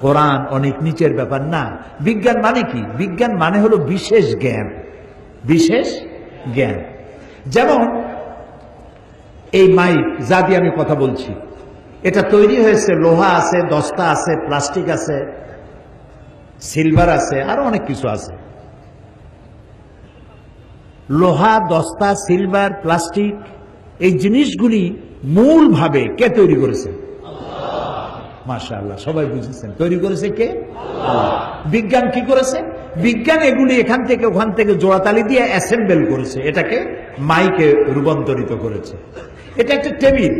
কোরআন অনেক নিচের ব্যাপার। না, বিজ্ঞান মানে কি? বিজ্ঞান মানে হলো বিশেষ জ্ঞান, বিশেষ জ্ঞান। যেমন এই মাইক যা দিয়ে আমি কথা বলছি, এটা তৈরি হয়েছে, লোহা আছে, দস্তা আছে, প্লাস্টিক আছে, সিলভার আছে, আরো অনেক কিছু আছে। লোহা, দস্তা, সিলভার, প্লাস্টিক, এই জিনিসগুলি মূলভাবে কে তৈরি করেছে? মাশাআল্লাহ, সবাই বুঝেছেন, তৈরি করেছে কে? বিজ্ঞান কি করেছে? বিজ্ঞান এগুলি এখান থেকে ওখান থেকে জোড়াতালি দিয়ে অ্যাসেম্বল করেছে, এটাকে মাইকে রূপান্তরিত করেছে। এটা একটা টেবিল,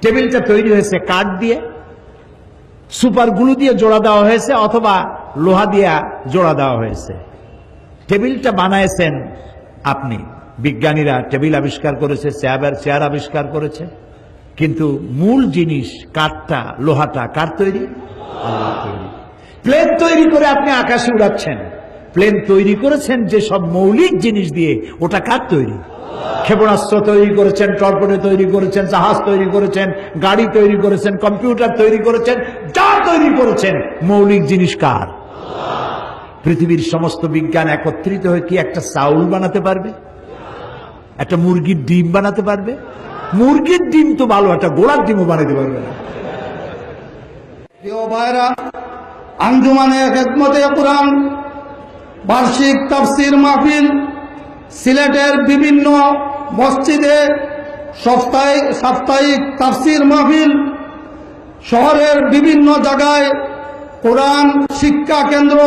টেবিলটা তৈরি হয়েছে কাঠ দিয়ে, সুপার গ্লু দিয়ে জোড়া দেওয়া হয়েছে অথবা লোহা দিয়ে জোড়া দেওয়া হয়েছে। টেবিলটা বানাইছেন আপনি, বিজ্ঞানীরা টেবিল আবিষ্কার করেছে, চেয়ার আবিষ্কার করেছে, কিন্তু মূল জিনিস কাঠটা, লোহাটা কার তৈরি? আল্লাহ তৈরি। প্লেন তৈরি করে আপনি আকাশে উড়াচ্ছেন, প্লেন তৈরি করেছেন যে সব মৌলিক জিনিস দিয়ে, ওটা কার তৈরি? ক্ষেপণাস্ত্র তৈরি করেছেন, টর্পেডো তৈরি করেছেন, জাহাজ তৈরি করেছেন, গাড়ি তৈরি করেছেন, কম্পিউটার তৈরি করেছেন, যা তৈরি করেছেন মৌলিক জিনিস কার? পৃথিবীর সমস্ত বিজ্ঞান একত্রিত হয়ে কি একটা চাউল বানাতে পারবে? একটা মুরগির ডিম বানাতে পারবে? মুরগির ডিম তো ভালো, একটা গোড়ার ডিমও বানাতে পারবে না। প্রিয় ভাইরা, আঞ্জুমানে খেদমতে কুরআন বার্ষিক তাফসীর মাহফিল সিলেটের বিভিন্ন মসজিদে, সাপ্তাহিক তাফসীর মাহফিল, শহরের বিভিন্ন জায়গায় কোরআন শিক্ষা কেন্দ্র,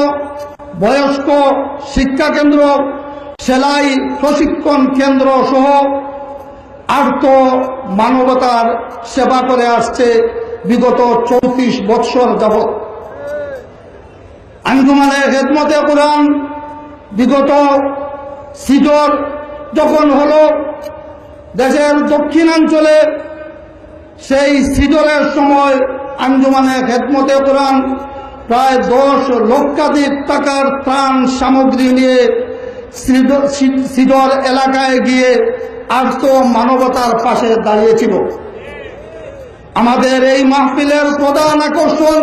বয়স্ক শিক্ষা কেন্দ্র, সেলাই প্রশিক্ষণ কেন্দ্র সহ আর্ত মানবতার সেবা করে আসছে বিগত 34 বৎসর যাবৎ। আঞ্জুমানে খেদমতে কুরআন বিগত সিডর যখন হলো দেশের দক্ষিণাঞ্চলে, সেই সিডরের সময় আঞ্জুমানে খেদমতে কুরআন প্রায় 10 লক্ষাধিক টাকার ত্রাণ সামগ্রী নিয়ে সিডর এলাকায় গিয়ে আর্ত মানবতার পাশে দাঁড়িয়েছিল। আমাদের এই মাহফিলের প্রধান আকর্ষণ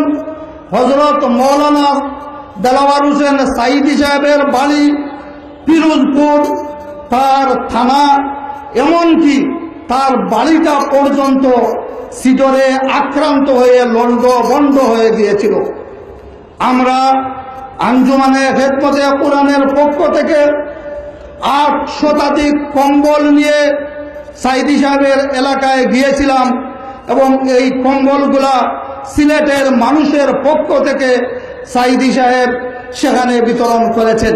হযরত মৌলানা দেলাওয়ার হোসেন সাঈদী সাহেবের বাড়ি পিরোজপুর, তার থানা, এমনকি তার বাড়িটা পর্যন্ত সিডরে আক্রান্ত হয়ে লন্ডভন্ড হয়ে গিয়েছিল। আমরা আঞ্জুমানে খেদমতে কুরআনের পক্ষ থেকে 8 শতাধিক কম্বল নিয়ে সাঈদী সাহেবের এলাকায় গিয়েছিলাম এবং এই কম্বলগুলা সিলেটের মানুষের পক্ষ থেকে সাঈদী সাহেব সেখানে বিতরণ করেছেন।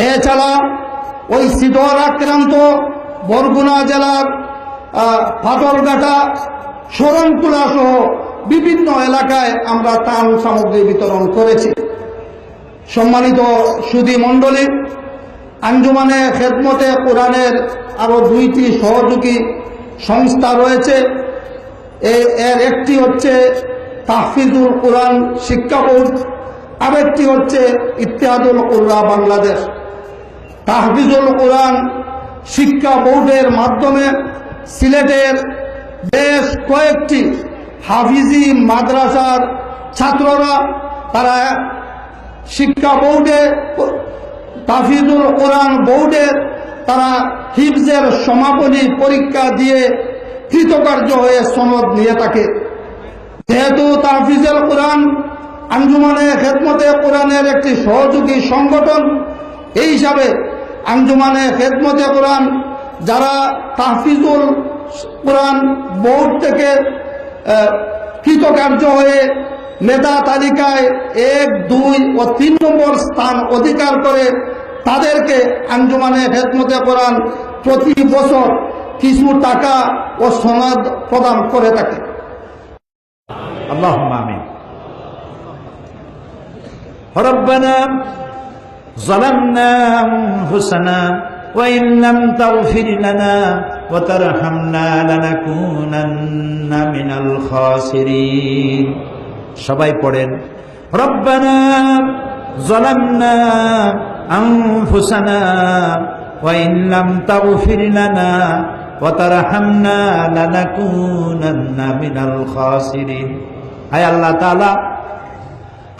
এছাড়া ওই সিডর আক্রান্ত বরগুনা জেলার ফাটলঘাটা, শরণকুলা সহ বিভিন্ন এলাকায় আমরা ত্রাণ সামগ্রী বিতরণ করেছি। সম্মানিত সুধী মণ্ডলী, আঞ্জুমানে খেদমতে কোরআনের আরো 2টি সহযোগী সংস্থা রয়েছে। এর একটি হচ্ছে তাহফিজুল কোরআন শিক্ষা বোর্ড, আরেকটি হচ্ছে ইত্তেহাদুল কুররা বাংলাদেশ। তাহফিজুল কোরআন শিক্ষা বোর্ডের মাধ্যমে সিলেটের বেশ কয়েকটি হাফিজি মাদ্রাসার ছাত্ররা তারা শিক্ষা বোর্ডে, তাহফিজুল কোরআন বোর্ডের তারা হিফজের সমাপনী পরীক্ষা দিয়ে কৃতকার্য হয়ে সনদ নিয়ে থাকে। যেহেতু তাহফিজুল কোরআন আঞ্জুমানে খেদমতে কোরআনের একটি সহযোগী সংগঠন, এই হিসাবে আঞ্জুমানে খেদমতে কোরআন যারা তাহফিজুল কোরআন বোর্ড থেকে কৃতকার্য হয়ে মেধা তালিকায় 1, 2 ও 3 নম্বর স্থান অধিকার করে, তাদেরকে আঞ্জুমানে খেদমতে কোরআন প্রতি বছর কিছু টাকা ও সনদ প্রদান করে থাকে। আল্লাহুম্মা আমিন। রব্বানা যালামনা আনফুসানা ওয়া ইন লাম তাগফির লানা ওয়া তারহামনা লানাকুনান্না মিনাল খাসিরিন। সবাই পড়েন, রব্বানা যালামনা আনফুসানা ওয়া ইন লাম তাগফির লানা ওয়া তারহামনা লানাকুনান্না মিনাল খাসিরিন। হায় আল্লাহ তাআলা,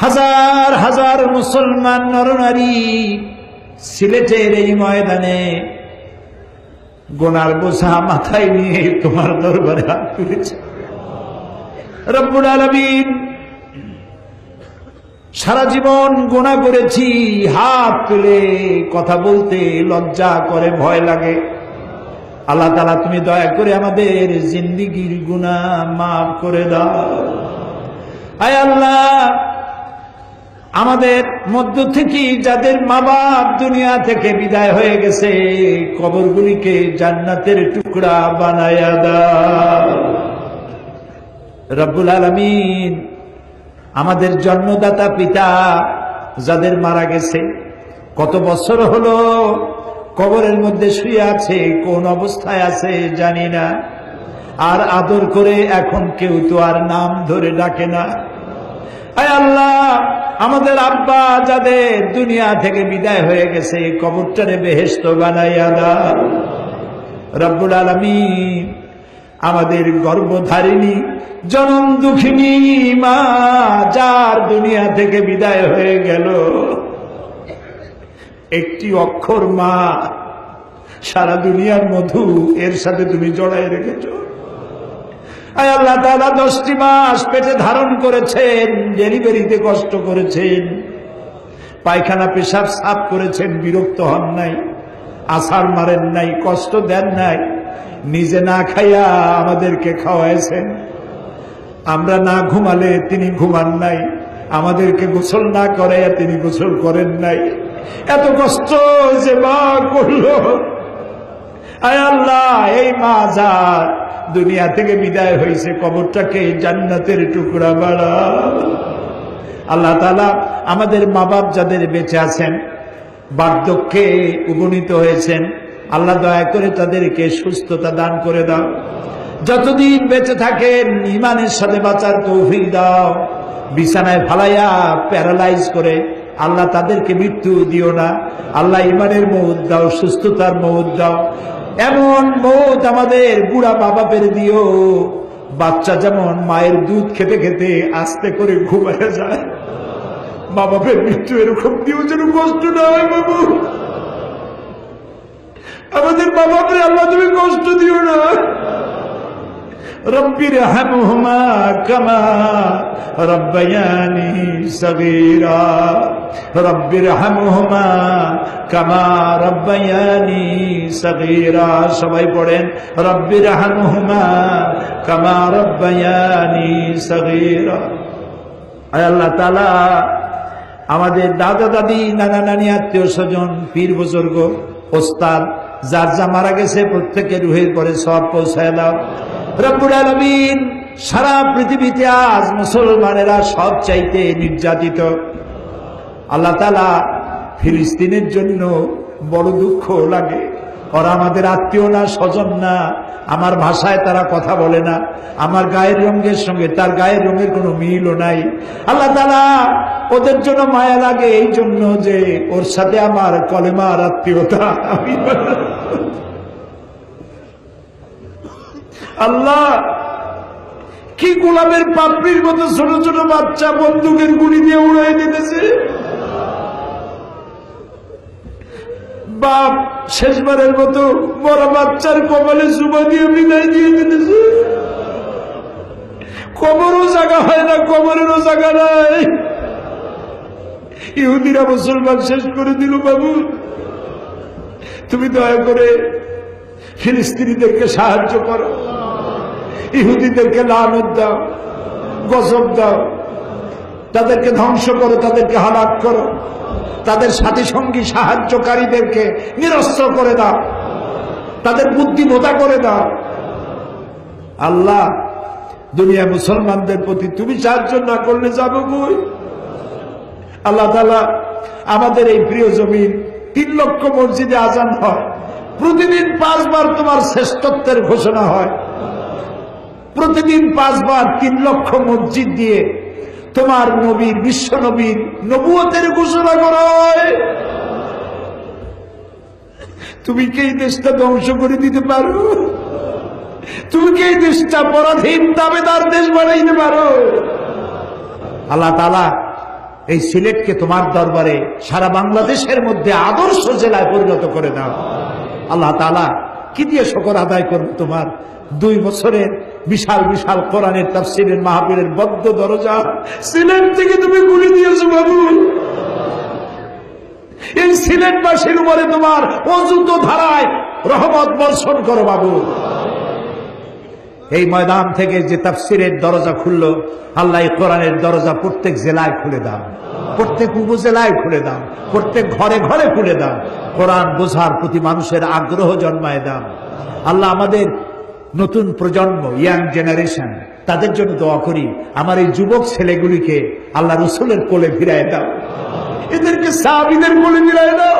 হাজার হাজার মুসলমান নরনারী সিলেটের এই ময়দানে গোনার বোঝা মাথায় নিয়ে তোমার দরবারে হাত তুলেছে। রব্বুল আলামিন, সারা জীবন গুনাহ করেছি, হাত তুলে কথা বলতে লজ্জা করে, ভয় লাগে। আল্লাহ তাআলা তুমি দয়া করে আমাদের জিন্দেগীর গুনাহ মাফ করে দাও। আয় আল্লাহ, আমাদের মধ্য থেকে যাদের মা বাপ দুনিয়া থেকে বিদায় হয়ে গেছে, কবরগুলিকে জান্নাতের টুকরা বানায়া দাও। রব্বুল আলামিন, আমাদের জন্মদাতা পিতা যাদের মারা গেছে, কত বছর হলো কবরের মধ্যে শুয়ে আছে, কোন অবস্থায় আছে জানি না, আর আদর করে এখন কেউ তো আর নাম ধরে ডাকে না। আয় আল্লাহ, আমাদের আব্বা যাদের দুনিয়া থেকে বিদায় হয়ে গেছে, কবরটারে বেহেশত বানাইয়া দাও। রব্বুল আলামিন, আমাদের গর্ভধারিণী জনম দুঃখিনী মা যার দুনিয়া থেকে বিদায় হয়ে গেল, একটি অক্ষর মা, সারা দুনিয়ার মধু এর সাথে তুমি জড়াই রেখেছ। আয় আল্লাহ তাআলা, 10টি মাস পেটে ধারণ করেছেন, ডেলিভারিতে কষ্ট করেছেন, পায়খানা পেশাব সাফ করেছেন, বিরক্ত হন নাই, আছাড় মারেন নাই, কষ্ট দেন নাই, নিজে না খাইয়া আমাদেরকে খাওয়াইছেন। আমরা না ঘুমালে তিনি ঘুমান নাই, আমাদেরকে গোসল না করাইয়া তিনি গোসল করেন নাই। এত কষ্ট যে মা করলো। আয় আল্লাহ, এই মা যার দুনিয়া থেকে বিদায় হয়েছে, কবরটাকে জান্নাতের টুকরা বানাও। আল্লাহ তাআলা, আমাদের মা বাপ যাদের বেঁচে আছেন, বার্ধক্যে উপনীত হয়েছেন, আল্লাহ দয়া করে তাদেরকে সুস্থতা দান করে দাও। যতদিন বেঁচে থাকেন ঈমানের সাথে বাঁচার তৌফিক দাও। বিছানায় ফালাইয়া প্যারালাইজ করে আল্লাহ তাদেরকে মৃত্যু দিও না। আল্লাহ ঈমানের মউত দাও, সুস্থতার মউত দাও। এমন মউত আমাদের বুড়া মা বাপের দিও, বাচ্চা যেমন মায়ের দুধ খেতে খেতে আস্তে করে ঘুমায় যায়, মা বাপের মৃত্যু এরকম দিও, যেন কষ্ট না হয়। বাবু, আমাদের মা বাপের আল্লাহ তুমি কষ্ট দিও না। রব্বির হামহুমা কামা রব্বায়ানি সগীরা, রব্বির হামহুমা কামা রব্বায়ানি সগীরা। সবাই পড়েন, রব্বির হামহুমা কামা রব্বায়ানি সগীরা। আয় আল্লাহ তাআলা, আমাদের দাদা দাদি, নানা নানি, আত্মীয় স্বজন, পীর বুজুর্গ, ওস্তাদ যার যা মারা গেছে প্রত্যেকের রুহের পরে সওয়াব পৌঁছায় দাও। রব্বুল আলামিন, সারা পৃথিবীতে আজ মুসলমানেরা সব চাইতে নির্যাতিত। আল্লাহ তাআলা ফিলিস্তিনের জন্য বড় দুঃখ লাগে। ওরা আমাদের আত্মীয় না, স্বজন না, আমার ভাষায় তারা কথা বলে না, আমার গায়ের রঙের সঙ্গে তার গায়ের রঙের কোনো মিলও নাই। আল্লাহ তাআলা ওদের জন্য মায়া লাগে এই জন্য যে ওর সাথে আমার কলেমার আত্মীয়তা। আল্লাহ, কি গোলাপের পাপড়ির মতো ছোট ছোট বাচ্চা বন্দুকের গুলি দিয়ে উড়াই দিতেছে। বাপ শেষবারের মতো বড় বাচ্চার কপালে জুবা দিয়ে বিদায় দিয়ে দিতেছে। কবরও জায়গা হয় না, কবরেরও জায়গা নাই। ইহুদিরা মুসলমান শেষ করে দিল। বাবু, তুমি দয়া করে ফিলিস্তিনিদেরকে সাহায্য করো, ইহুদিদেরকে লানত দাও, গজব দাও, তাদেরকে ধ্বংস করো, তাদেরকে হালাক করো, তাদের সাথী সঙ্গী সাহায্যকারীদেরকে নিরস্ত্র করে দাও, তাদের বুদ্ধি ভোতা করে দাও। আল্লাহ, দুনিয়া মুসলমানদের প্রতি তুমি সাহায্য না করলে যাবো কই? আল্লাহ তাআলা আমাদের এই প্রিয় জমিন 3 লক্ষ মসজিদে আজান হয়, প্রতিদিন 5 বার তোমার শ্রেষ্ঠত্বের ঘোষণা হয়, প্রতিদিন 5 বার 3 লক্ষ মসজিদ দিয়ে তোমার নবীর, বিশ্ব নবীর নবুয়তের ঘোষণা করা হয়। তুমি কি এই দেশটা ধ্বংস করে দিতে পারো? তুমি কি এই দেশটা পরাধীন দাবেদার দেশ বানাইতে পারো? আল্লাহ তাআলা এই সিলেটকে তোমার দরবারে সারা বাংলাদেশের মধ্যে আদর্শ জেলায় পরিণত করে দাও। আল্লাহ তাআলা কি দিয়ে শুকর আদায় করবে তোমার? 2 বছরের বিশাল বিশাল কোরআনের তাফসীরের মাহফিলের বদ্ধ দরজা সিলেট থেকে তুমি খুলে দিয়েছো বাবু। এই সিলেটবাসীর উপরে তোমার অযুত ধারায় রহমত বর্ষণ করো বাবু। এই ময়দান থেকে যে তাফসীরের দরজা খুললো, আল্লাহ এই কোরআনের দরজা প্রত্যেক জেলায় খুলে দাও, প্রত্যেক উপজেলায় খুলে দাও, প্রত্যেক ঘরে ঘরে খুলে দাও। কোরআন বোঝার প্রতি মানুষের আগ্রহ জন্মায় দাও। আল্লাহ, আমাদের নতুন প্রজন্ম, ইয়াং জেনারেশন, তাদের জন্য দোয়া করি, আমার এই যুবক ছেলেগুলিকে আল্লাহ রসুলের কোলে ফিরায় দাও, এদেরকে সাহাবীদের কোলে ফিরায় দাও,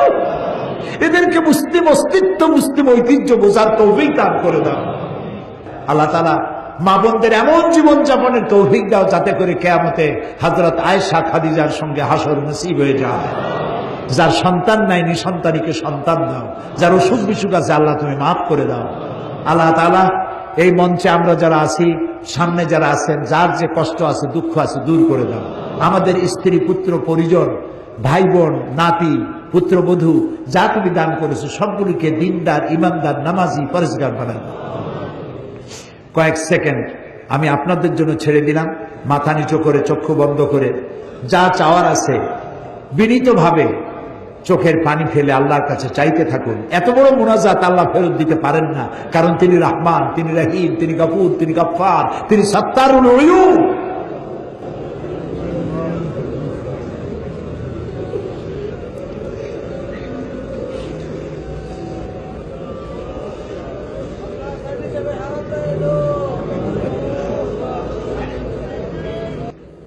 এদেরকে মুসলিম অস্তিত্ব, মুসলিম ঐতিহ্য বোঝার তৌফিক দান করে দাও। আল্লাহ তাআলা মা বোনদের এমন জীবন যাপনের তৌফিক দাও যাতে করে কিয়ামতে হযরত আয়েশা খাদিজার সঙ্গে হাসর নসিব হয়ে যায়। যার সন্তান নাই, নিঃসন্তানীকে সন্তান দাও, যার অসুখ বিসুখ আছে আল্লাহ তুমি মাফ করে দাও। আল্লাহ তাআলা এই মঞ্চে আমরা যারা আছি, সামনে যারা আছেন, যার যে কষ্ট আছে, দুঃখ আছে, দূর করে দাও। আমাদের স্ত্রী, পুত্র, পরিজন, ভাই বোন, নাতি, পুত্রবধূ যা তুমি দান করেছো সবগুলিকে দিনদার, ইমানদার, নামাজি, পরেশগার বানাও। কয়েক সেকেন্ড আমি আপনাদের জন্য ছেড়ে দিলাম, মাথা নিচু করে, চক্ষু বন্ধ করে, যা চাওয়ার আছে বিনীতভাবে চোখের পানি ফেলে আল্লাহর কাছে চাইতে থাকুন। এত বড় মুনাজাত আল্লাহ ফেরত দিতে পারেন না, কারণ তিনি রহমান, তিনি রহিম, তিনি গফুর, তিনি গফফার, তিনি সত্তারুল উয়ুব।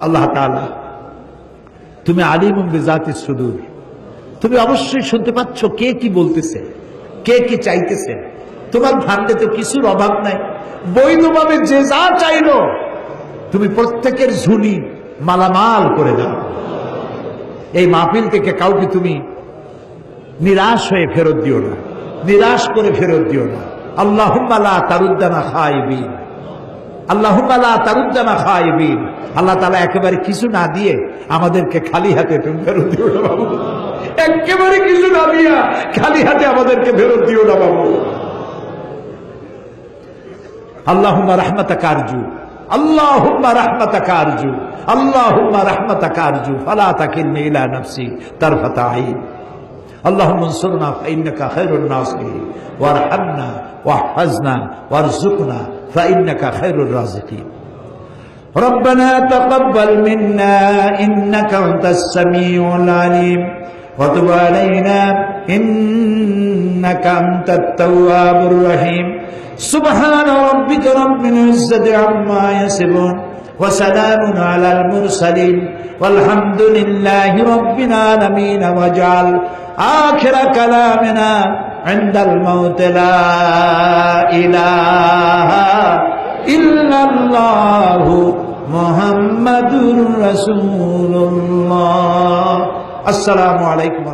আল্লাহ তাআলা, তুমি আলিমুম বিযাতিস সুদূর, তুমি অবশ্যই শুনতে পাচ্ছ কে কি বলতেছে, কে কি চাইতেছে। তোমার ভান্ডে তো কিছুর অভাব নাই, বৈধভাবে যে যা চাইলো তুমি প্রত্যেকের ঝুলি মালামাল করে দাও। এই মাহফিল থেকে কাউকে তুমি নিরাশ হয়ে ফেরত দিও না, নিরাশ করে ফেরত দিও না। আল্লাহুম্মা লা তারুদ্দানা খায়িবিন, আল্লাহুম্মা লা তারুদ্দানা খায়িবিন। আল্লাহ তাআলা একেবারে কিছু না দিয়ে আমাদেরকে খালি হাতে তুমি ফেরত দিও না বাবু, একেবারে কিছু না দিয়া খালি হাতে আমাদেরকে ফেরত দিও না বাবু। আল্লাহুম্মা রাহমাতাকা আরজু, আল্লাহুম্মা রাহমাতাকা আরজু, আল্লাহুম্মা রাহমাতাকা আরজু, ফালা তাকিলনি ইলা নাফসি তারফাতা আইন। اللهم انصرنا فإنك خير الناصرين وارحمنا واحفظنا وارزقنا فإنك خير الرازقين ربنا تقبل منا إنك أنت السميع العليم وتب علينا إنك أنت التواب الرحيم سبحان ربك رب العزة عما يصفون وسلام على المرسلين والحمد لله رب العالمين واجعل আখিরা কালামিনা ইনদাল মাউত লা ইলাহা ইল্লাল্লাহু মুহাম্মাদুর রাসূলুল্লাহ। আসসালামু আলাইকুম।